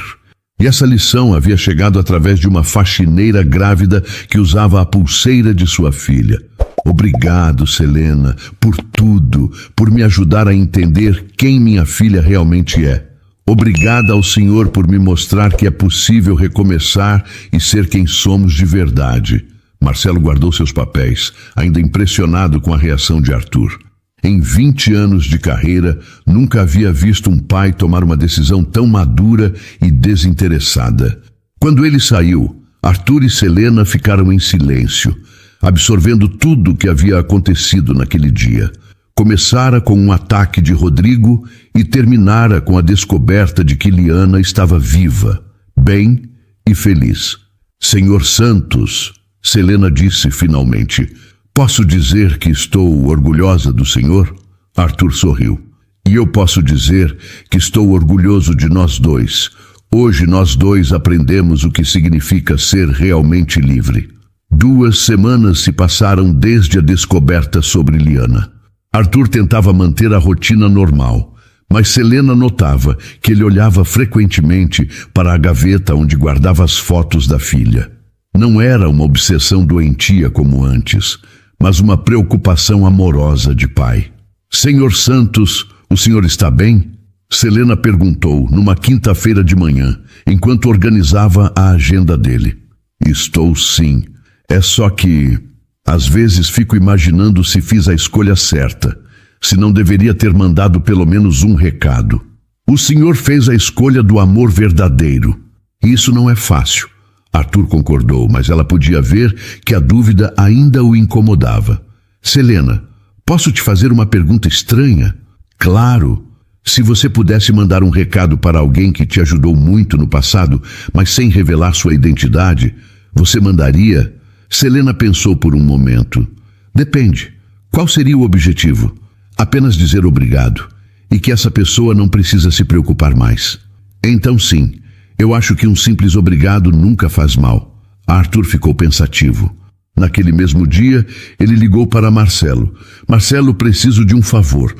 E essa lição havia chegado através de uma faxineira grávida que usava a pulseira de sua filha. Obrigado, Selena, por tudo, por me ajudar a entender quem minha filha realmente é. Obrigada ao Senhor por me mostrar que é possível recomeçar e ser quem somos de verdade. Marcelo guardou seus papéis, ainda impressionado com a reação de Arthur. Em 20 anos de carreira, nunca havia visto um pai tomar uma decisão tão madura e desinteressada. Quando ele saiu, Arthur e Selena ficaram em silêncio, absorvendo tudo o que havia acontecido naquele dia. Começara com um ataque de Rodrigo e terminara com a descoberta de que Liana estava viva, bem e feliz. Senhor Santos, Selena disse finalmente, posso dizer que estou orgulhosa do senhor? Arthur sorriu. E eu posso dizer que estou orgulhoso de nós dois. Hoje nós dois aprendemos o que significa ser realmente livre. 2 semanas se passaram desde a descoberta sobre Liana. Arthur tentava manter a rotina normal, mas Selena notava que ele olhava frequentemente para a gaveta onde guardava as fotos da filha. Não era uma obsessão doentia como antes, mas uma preocupação amorosa de pai. Senhor Santos, o senhor está bem? Selena perguntou numa quinta-feira de manhã, enquanto organizava a agenda dele. Estou sim. É só que, às vezes fico imaginando se fiz a escolha certa, se não deveria ter mandado pelo menos um recado. O senhor fez a escolha do amor verdadeiro. Isso não é fácil. Arthur concordou, mas ela podia ver que a dúvida ainda o incomodava. Selena, posso te fazer uma pergunta estranha? Claro. Se você pudesse mandar um recado para alguém que te ajudou muito no passado, mas sem revelar sua identidade, você mandaria? Selena pensou por um momento. Depende. Qual seria o objetivo? Apenas dizer obrigado. E que essa pessoa não precisa se preocupar mais. Então sim, eu acho que um simples obrigado nunca faz mal. Arthur ficou pensativo. Naquele mesmo dia, ele ligou para Marcelo. Marcelo, preciso de um favor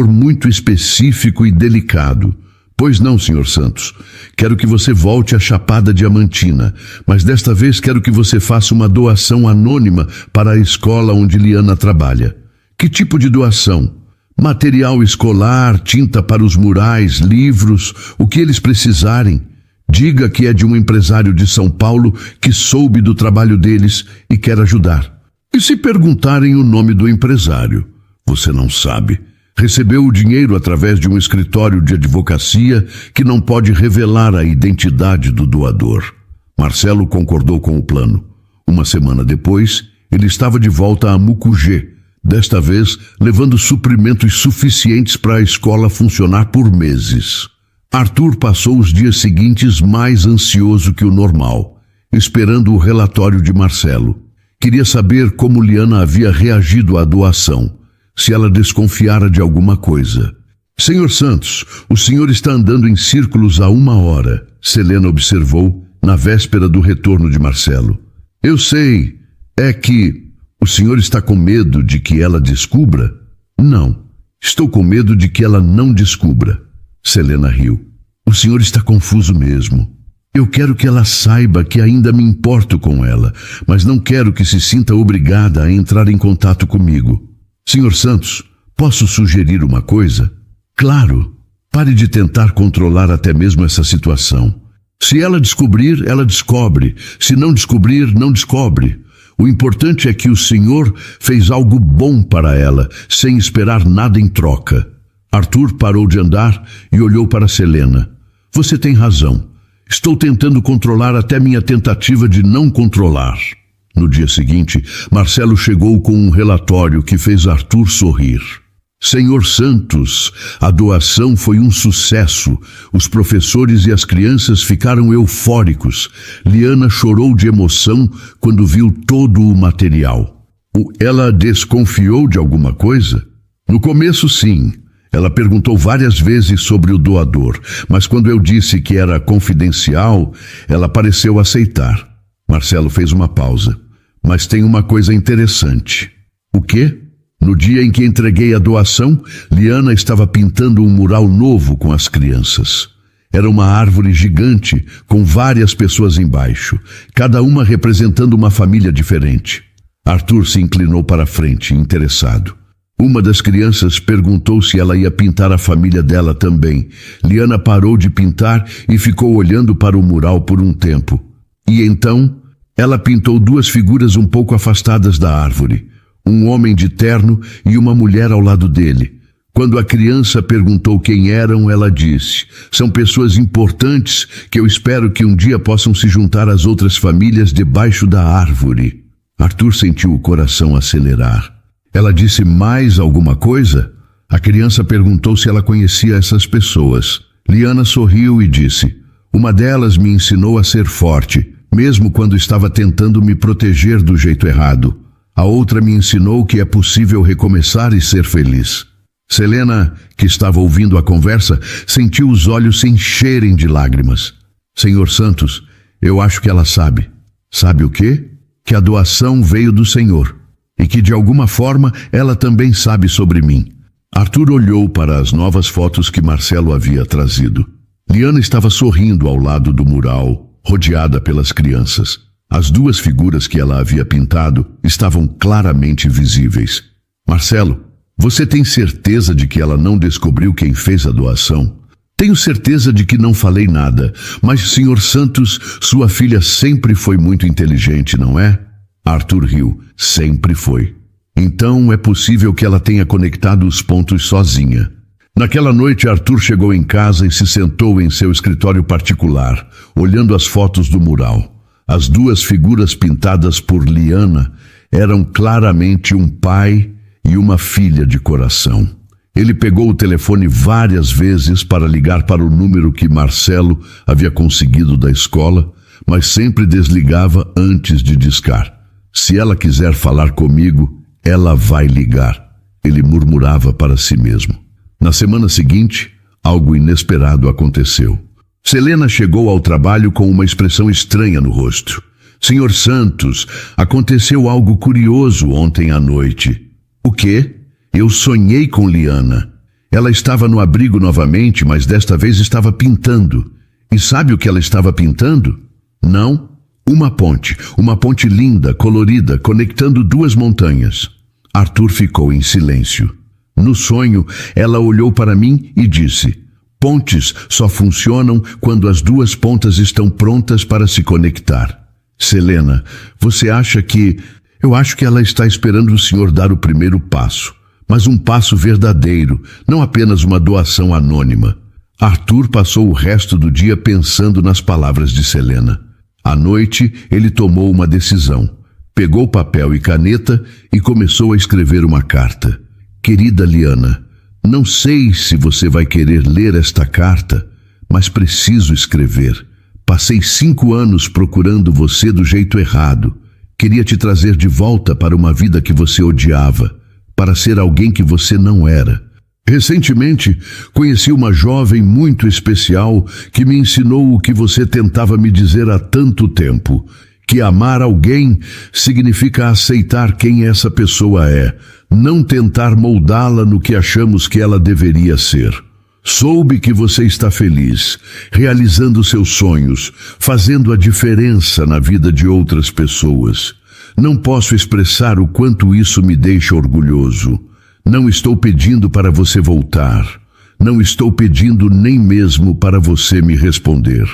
muito específico e delicado. Pois não, Sr. Santos. Quero que você volte à Chapada Diamantina, mas desta vez quero que você faça uma doação anônima para a escola onde Liana trabalha. Que tipo de doação? Material escolar, tinta para os murais, livros, o que eles precisarem. Diga que é de um empresário de São Paulo que soube do trabalho deles e quer ajudar. E se perguntarem o nome do empresário? Você não sabe. Recebeu o dinheiro através de um escritório de advocacia que não pode revelar a identidade do doador. Marcelo concordou com o plano. Uma semana depois, ele estava de volta a Mucugê, desta vez levando suprimentos suficientes para a escola funcionar por meses. Arthur passou os dias seguintes mais ansioso que o normal, esperando o relatório de Marcelo. Queria saber como Liana havia reagido à doação, se ela desconfiara de alguma coisa. Senhor Santos, o senhor está andando em círculos há 1 hora, Selena observou na véspera do retorno de Marcelo. Eu sei, é que o senhor está com medo de que ela descubra? Não, estou com medo de que ela não descubra. Selena riu. O senhor está confuso mesmo. Eu quero que ela saiba que ainda me importo com ela, mas não quero que se sinta obrigada a entrar em contato comigo. Senhor Santos, posso sugerir uma coisa? Claro. Pare de tentar controlar até mesmo essa situação. Se ela descobrir, ela descobre. Se não descobrir, não descobre. O importante é que o senhor fez algo bom para ela, sem esperar nada em troca. Arthur parou de andar e olhou para Selena. Você tem razão. Estou tentando controlar até minha tentativa de não controlar. No dia seguinte, Marcelo chegou com um relatório que fez Arthur sorrir. Senhor Santos, a doação foi um sucesso. Os professores e as crianças ficaram eufóricos. Liana chorou de emoção quando viu todo o material. Ela desconfiou de alguma coisa? No começo, sim. Ela perguntou várias vezes sobre o doador, mas quando eu disse que era confidencial, ela pareceu aceitar. Marcelo fez uma pausa. Mas tem uma coisa interessante. O quê? No dia em que entreguei a doação, Liana estava pintando um mural novo com as crianças. Era uma árvore gigante, com várias pessoas embaixo, cada uma representando uma família diferente. Arthur se inclinou para a frente, interessado. Uma das crianças perguntou se ela ia pintar a família dela também. Liana parou de pintar e ficou olhando para o mural por um tempo. E então, ela pintou 2 figuras um pouco afastadas da árvore. Um homem de terno e uma mulher ao lado dele. Quando a criança perguntou quem eram, ela disse: são pessoas importantes que eu espero que um dia possam se juntar às outras famílias debaixo da árvore. Arthur sentiu o coração acelerar. Ela disse mais alguma coisa? A criança perguntou se ela conhecia essas pessoas. Liana sorriu e disse: uma delas me ensinou a ser forte, mesmo quando estava tentando me proteger do jeito errado. A outra me ensinou que é possível recomeçar e ser feliz. Selena, que estava ouvindo a conversa, sentiu os olhos se encherem de lágrimas. Senhor Santos, eu acho que ela sabe. Sabe o quê? Que a doação veio do Senhor. E que de alguma forma ela também sabe sobre mim. Arthur olhou para as novas fotos que Marcelo havia trazido. Liana estava sorrindo ao lado do mural, rodeada pelas crianças. As 2 figuras que ela havia pintado estavam claramente visíveis. Marcelo, você tem certeza de que ela não descobriu quem fez a doação? Tenho certeza de que não falei nada, mas, Sr. Santos, sua filha sempre foi muito inteligente, não é? Arthur riu. Sempre foi. Então é possível que ela tenha conectado os pontos sozinha. Naquela noite, Arthur chegou em casa e se sentou em seu escritório particular, olhando as fotos do mural. As duas figuras pintadas por Liana eram claramente um pai e uma filha de coração. Ele pegou o telefone várias vezes para ligar para o número que Marcelo havia conseguido da escola, mas sempre desligava antes de discar. Se ela quiser falar comigo, ela vai ligar, ele murmurava para si mesmo. Na semana seguinte, algo inesperado aconteceu. Selena chegou ao trabalho com uma expressão estranha no rosto. Senhor Santos, aconteceu algo curioso ontem à noite. O quê? Eu sonhei com Liana. Ela estava no abrigo novamente, mas desta vez estava pintando. E sabe o que ela estava pintando? Não, uma ponte linda, colorida, conectando duas montanhas. Arthur ficou em silêncio. No sonho, ela olhou para mim e disse: pontes só funcionam quando as duas pontas estão prontas para se conectar. Selena, você acha que... Eu acho que ela está esperando o senhor dar o primeiro passo, mas um passo verdadeiro, não apenas uma doação anônima. Arthur passou o resto do dia pensando nas palavras de Selena. À noite, ele tomou uma decisão. Pegou papel e caneta e começou a escrever uma carta. Querida Liana, não sei se você vai querer ler esta carta, mas preciso escrever. Passei 5 anos procurando você do jeito errado. Queria te trazer de volta para uma vida que você odiava, para ser alguém que você não era. Recentemente, conheci uma jovem muito especial que me ensinou o que você tentava me dizer há tanto tempo, que amar alguém significa aceitar quem essa pessoa é, não tentar moldá-la no que achamos que ela deveria ser. Soube que você está feliz, realizando seus sonhos, fazendo a diferença na vida de outras pessoas. Não posso expressar o quanto isso me deixa orgulhoso. Não estou pedindo para você voltar. Não estou pedindo nem mesmo para você me responder.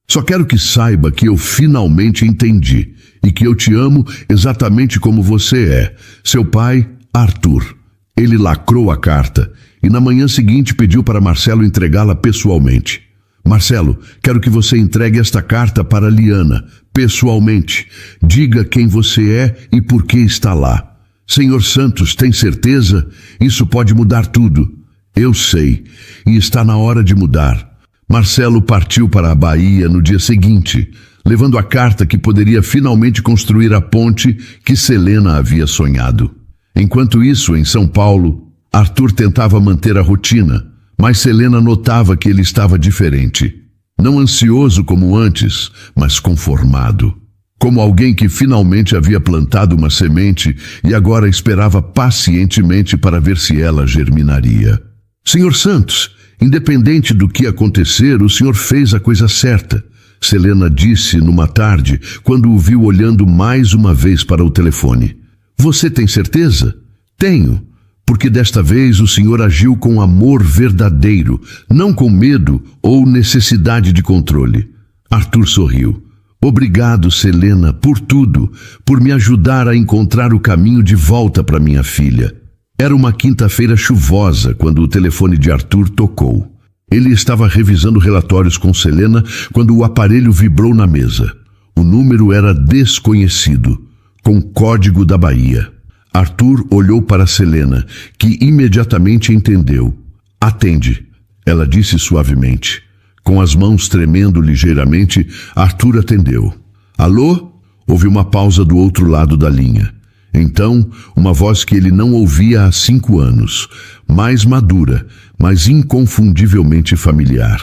Só quero que saiba que eu finalmente entendi e que eu te amo exatamente como você é, seu pai, Arthur. Ele lacrou a carta e na manhã seguinte pediu para Marcelo entregá-la pessoalmente. Marcelo, quero que você entregue esta carta para Liana, pessoalmente. Diga quem você é e por que está lá. Senhor Santos, tem certeza? Isso pode mudar tudo. Eu sei, e está na hora de mudar. Marcelo partiu para a Bahia no dia seguinte, levando a carta que poderia finalmente construir a ponte que Selena havia sonhado. Enquanto isso, em São Paulo, Arthur tentava manter a rotina, mas Selena notava que ele estava diferente. Não ansioso como antes, mas conformado. Como alguém que finalmente havia plantado uma semente e agora esperava pacientemente para ver se ela germinaria. Senhor Santos, independente do que acontecer, o senhor fez a coisa certa, Selena disse numa tarde, quando o viu olhando mais uma vez para o telefone. Você tem certeza? Tenho, porque desta vez o senhor agiu com amor verdadeiro, não com medo ou necessidade de controle. Arthur sorriu. Obrigado, Selena, por tudo, por me ajudar a encontrar o caminho de volta para minha filha. Era uma quinta-feira chuvosa quando o telefone de Arthur tocou. Ele estava revisando relatórios com Selena quando o aparelho vibrou na mesa. O número era desconhecido, com código da Bahia. Arthur olhou para Selena, que imediatamente entendeu. Atende, ela disse suavemente. Com as mãos tremendo ligeiramente, Arthur atendeu. Alô? Houve uma pausa do outro lado da linha. Então, uma voz que ele não ouvia há 5 anos, mais madura, mas inconfundivelmente familiar.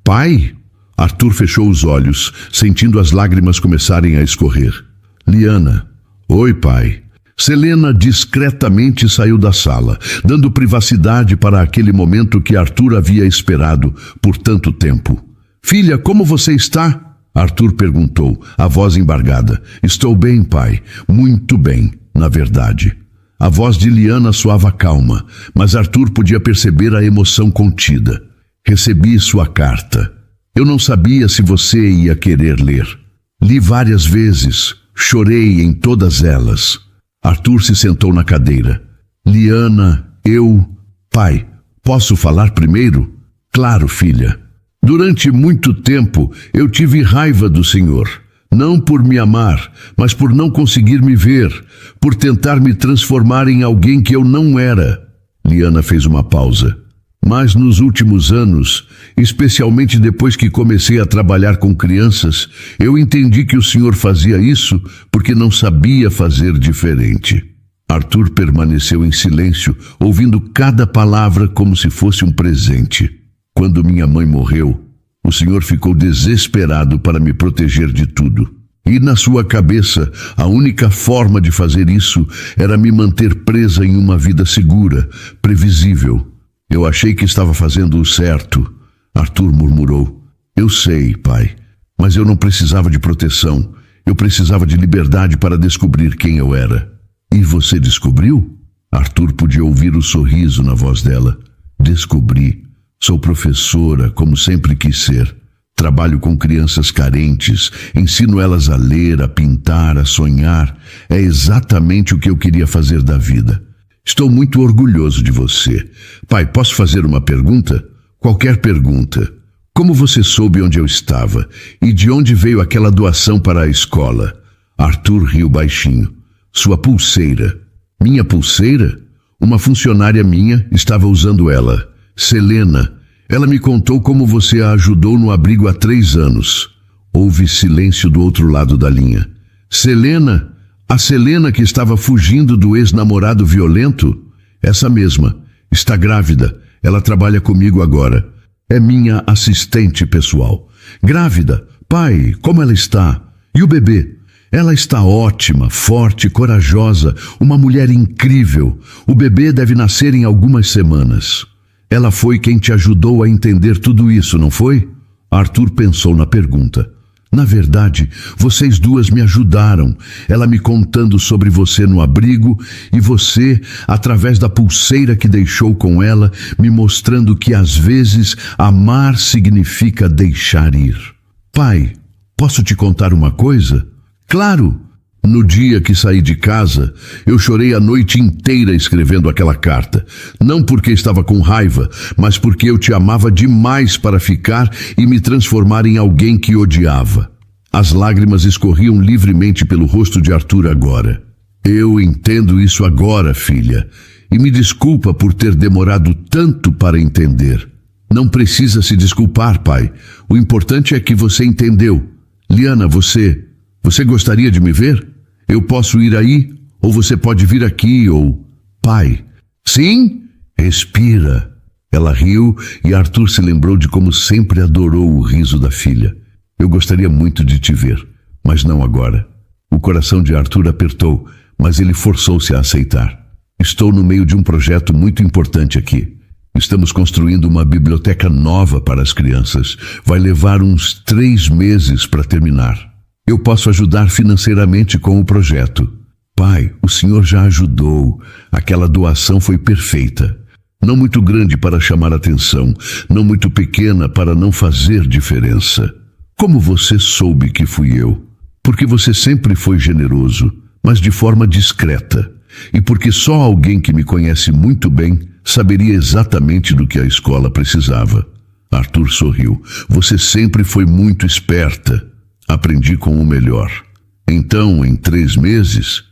Pai? Arthur fechou os olhos, sentindo as lágrimas começarem a escorrer. Liana. Oi, pai. Selena discretamente saiu da sala, dando privacidade para aquele momento que Arthur havia esperado por tanto tempo. Filha, como você está? Arthur perguntou, a voz embargada. Estou bem, pai. Muito bem, na verdade. A voz de Liana soava calma, mas Arthur podia perceber a emoção contida. Recebi sua carta. Eu não sabia se você ia querer ler. Li várias vezes, chorei em todas elas. Arthur se sentou na cadeira. Liana, pai, Posso falar primeiro? Claro, filha. Durante muito tempo eu tive raiva do Senhor. Não por me amar, mas por não conseguir me ver, por tentar me transformar em alguém que eu não era. Liana fez uma pausa. Mas nos últimos anos, especialmente depois que comecei a trabalhar com crianças, eu entendi que o Senhor fazia isso porque não sabia fazer diferente. Arthur permaneceu em silêncio, ouvindo cada palavra como se fosse um presente. Quando minha mãe morreu, o Senhor ficou desesperado para me proteger de tudo. E na sua cabeça, a única forma de fazer isso era me manter presa em uma vida segura, previsível. Eu achei que estava fazendo o certo. Arthur murmurou. Eu sei, pai, mas eu não precisava de proteção. Eu precisava de liberdade para descobrir quem eu era. E você descobriu? Arthur podia ouvir o sorriso na voz dela. Descobri. Sou professora, como sempre quis ser. Trabalho com crianças carentes, ensino elas a ler, a pintar, a sonhar. É exatamente o que eu queria fazer da vida. Estou muito orgulhoso de você. Pai, posso fazer uma pergunta? Qualquer pergunta. Como você soube onde eu estava? E de onde veio aquela doação para a escola? Arthur riu baixinho. Sua pulseira. Minha pulseira? Uma funcionária minha estava usando ela. Selena. Ela me contou como você a ajudou no abrigo há 3 anos. Houve silêncio do outro lado da linha. Selena? A Selena que estava fugindo do ex-namorado violento? Essa mesma. Está grávida. Ela trabalha comigo agora. É minha assistente pessoal. Grávida? Pai, como ela está? E o bebê? Ela está ótima, forte, corajosa, uma mulher incrível. O bebê deve nascer em algumas semanas. Ela foi quem te ajudou a entender tudo isso, não foi? Arthur pensou na pergunta. Na verdade, vocês duas me ajudaram. Ela me contando sobre você no abrigo e você, através da pulseira que deixou com ela, me mostrando que às vezes amar significa deixar ir. Pai, posso te contar uma coisa? Claro! No dia que saí de casa, eu chorei a noite inteira escrevendo aquela carta. Não porque estava com raiva, mas porque eu te amava demais para ficar e me transformar em alguém que odiava. As lágrimas escorriam livremente pelo rosto de Arthur agora. Eu entendo isso agora, filha, e me desculpa por ter demorado tanto para entender. Não precisa se desculpar, pai. O importante é que você entendeu. Liana, você gostaria de me ver? Eu posso ir aí, ou você pode vir aqui, ou... Pai. Sim? Respira. Ela riu e Arthur se lembrou de como sempre adorou o riso da filha. Eu gostaria muito de te ver, mas não agora. O coração de Arthur apertou, mas ele forçou-se a aceitar. Estou no meio de um projeto muito importante aqui. Estamos construindo uma biblioteca nova para as crianças. Vai levar uns 3 meses para terminar. Eu posso ajudar financeiramente com o projeto. Pai, o senhor já ajudou. Aquela doação foi perfeita. Não muito grande para chamar atenção, não muito pequena para não fazer diferença. Como você soube que fui eu? Porque você sempre foi generoso, mas de forma discreta. E porque só alguém que me conhece muito bem saberia exatamente do que a escola precisava. Arthur sorriu. Você sempre foi muito esperta. Aprendi com o melhor. Então, em 3 meses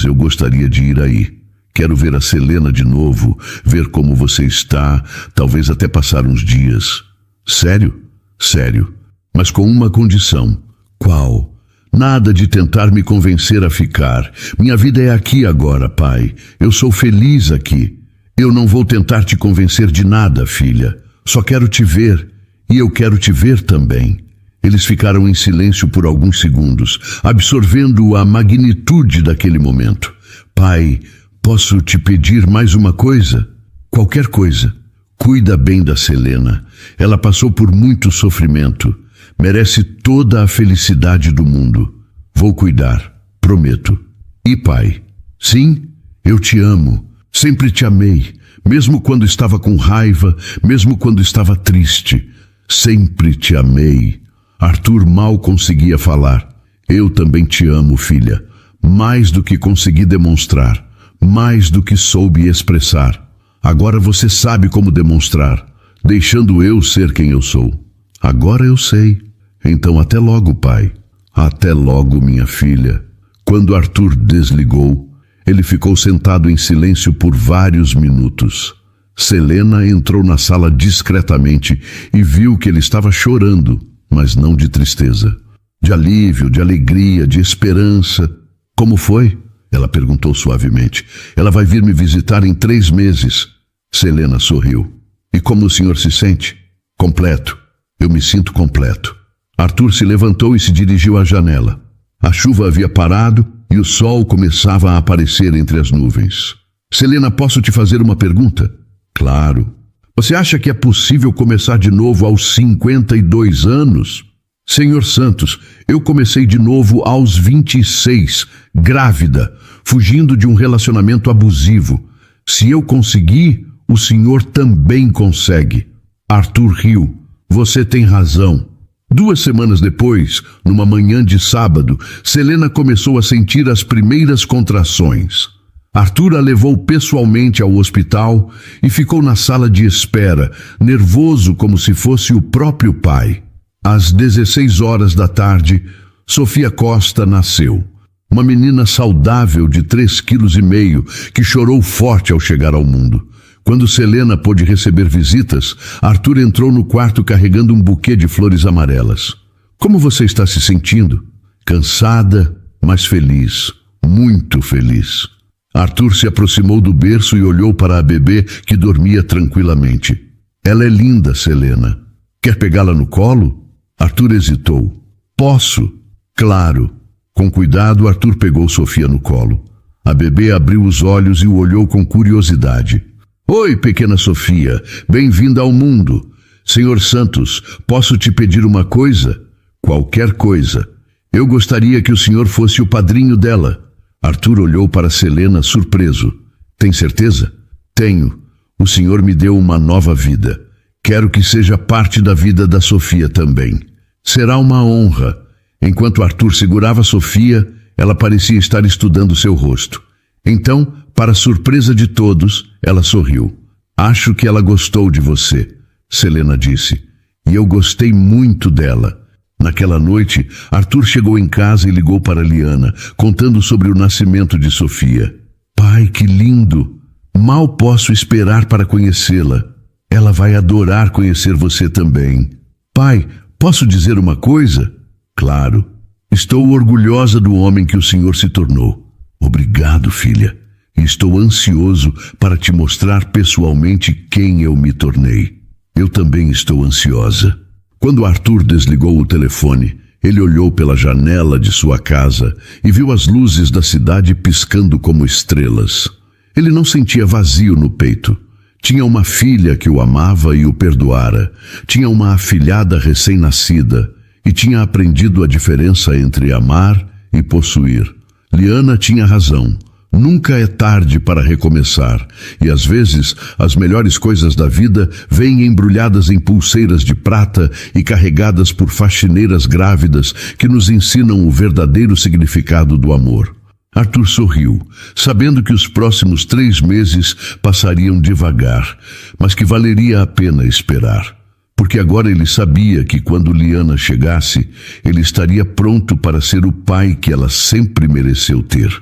eu gostaria de ir aí. Quero ver a Selena de novo, ver como você está, talvez até passar uns dias. Sério? Sério. Mas com uma condição. Qual? Nada de tentar me convencer a ficar. Minha vida é aqui agora, pai. Eu sou feliz aqui. Eu não vou tentar te convencer de nada, filha. Só quero te ver. E eu quero te ver também. Eles ficaram em silêncio por alguns segundos, absorvendo a magnitude daquele momento. Pai, posso te pedir mais uma coisa? Qualquer coisa. Cuida bem da Selena. Ela passou por muito sofrimento. Merece toda a felicidade do mundo. Vou cuidar, prometo. E pai? Sim, eu te amo. Sempre te amei. Mesmo quando estava com raiva, mesmo quando estava triste. Sempre te amei. Arthur mal conseguia falar. Eu também te amo, filha. Mais do que consegui demonstrar. Mais do que soube expressar. Agora você sabe como demonstrar, deixando eu ser quem eu sou. Agora eu sei. Então até logo, pai. Até logo, minha filha. Quando Arthur desligou, ele ficou sentado em silêncio por vários minutos. Selena entrou na sala discretamente e viu que ele estava chorando, mas não de tristeza. De alívio, de alegria, de esperança. Como foi? Ela perguntou suavemente. Ela vai vir me visitar em 3 meses. Selena sorriu. E como o senhor se sente? Completo. Eu me sinto completo. Arthur se levantou e se dirigiu à janela. A chuva havia parado e o sol começava a aparecer entre as nuvens. Selena, posso te fazer uma pergunta? Claro. Você acha que é possível começar de novo aos 52 anos? Senhor Santos, eu comecei de novo aos 26, grávida, fugindo de um relacionamento abusivo. Se eu consegui, o senhor também consegue. Arthur riu. Você tem razão. 2 semanas depois, numa manhã de sábado, Selena começou a sentir as primeiras contrações. Arthur a levou pessoalmente ao hospital e ficou na sala de espera, nervoso como se fosse o próprio pai. Às 16 horas da tarde, Sofia Costa nasceu. Uma menina saudável de 3,5 quilos que chorou forte ao chegar ao mundo. Quando Selena pôde receber visitas, Arthur entrou no quarto carregando um buquê de flores amarelas. Como você está se sentindo? Cansada, mas feliz. Muito feliz. Arthur se aproximou do berço e olhou para a bebê que dormia tranquilamente. Ela é linda, Selena. Quer pegá-la no colo? Arthur hesitou. Posso? Claro. Com cuidado, Arthur pegou Sofia no colo. A bebê abriu os olhos e o olhou com curiosidade. Oi, pequena Sofia, bem-vinda ao mundo. Senhor Santos, posso te pedir uma coisa? Qualquer coisa. Eu gostaria que o senhor fosse o padrinho dela. Arthur olhou para Selena surpreso. Tem certeza? Tenho. O senhor me deu uma nova vida. Quero que seja parte da vida da Sofia também. Será uma honra. Enquanto Arthur segurava Sofia, ela parecia estar estudando seu rosto. Então, para surpresa de todos, ela sorriu. Acho que ela gostou de você, Selena disse. E eu gostei muito dela. Naquela noite, Arthur chegou em casa e ligou para Liana, contando sobre o nascimento de Sofia. Pai, que lindo! Mal posso esperar para conhecê-la. Ela vai adorar conhecer você também. Pai, posso dizer uma coisa? Claro. Estou orgulhosa do homem que o senhor se tornou. Obrigado, filha. Estou ansioso para te mostrar pessoalmente quem eu me tornei. Eu também estou ansiosa. Quando Arthur desligou o telefone, ele olhou pela janela de sua casa e viu as luzes da cidade piscando como estrelas. Ele não sentia vazio no peito. Tinha uma filha que o amava e o perdoara. Tinha uma afilhada recém-nascida e tinha aprendido a diferença entre amar e possuir. Liana tinha razão. Nunca é tarde para recomeçar, e às vezes as melhores coisas da vida vêm embrulhadas em pulseiras de prata e carregadas por faxineiras grávidas que nos ensinam o verdadeiro significado do amor. Arthur sorriu, sabendo que os próximos 3 meses passariam devagar, mas que valeria a pena esperar. Porque agora ele sabia que quando Liana chegasse, ele estaria pronto para ser o pai que ela sempre mereceu ter.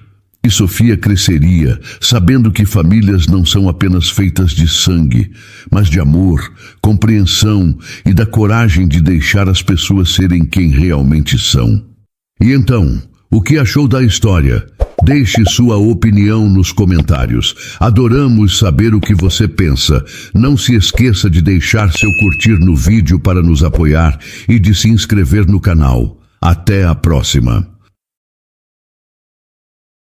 E Sofia cresceria, sabendo que famílias não são apenas feitas de sangue, mas de amor, compreensão e da coragem de deixar as pessoas serem quem realmente são. E então, o que achou da história? Deixe sua opinião nos comentários. Adoramos saber o que você pensa. Não se esqueça de deixar seu curtir no vídeo para nos apoiar e de se inscrever no canal. Até a próxima!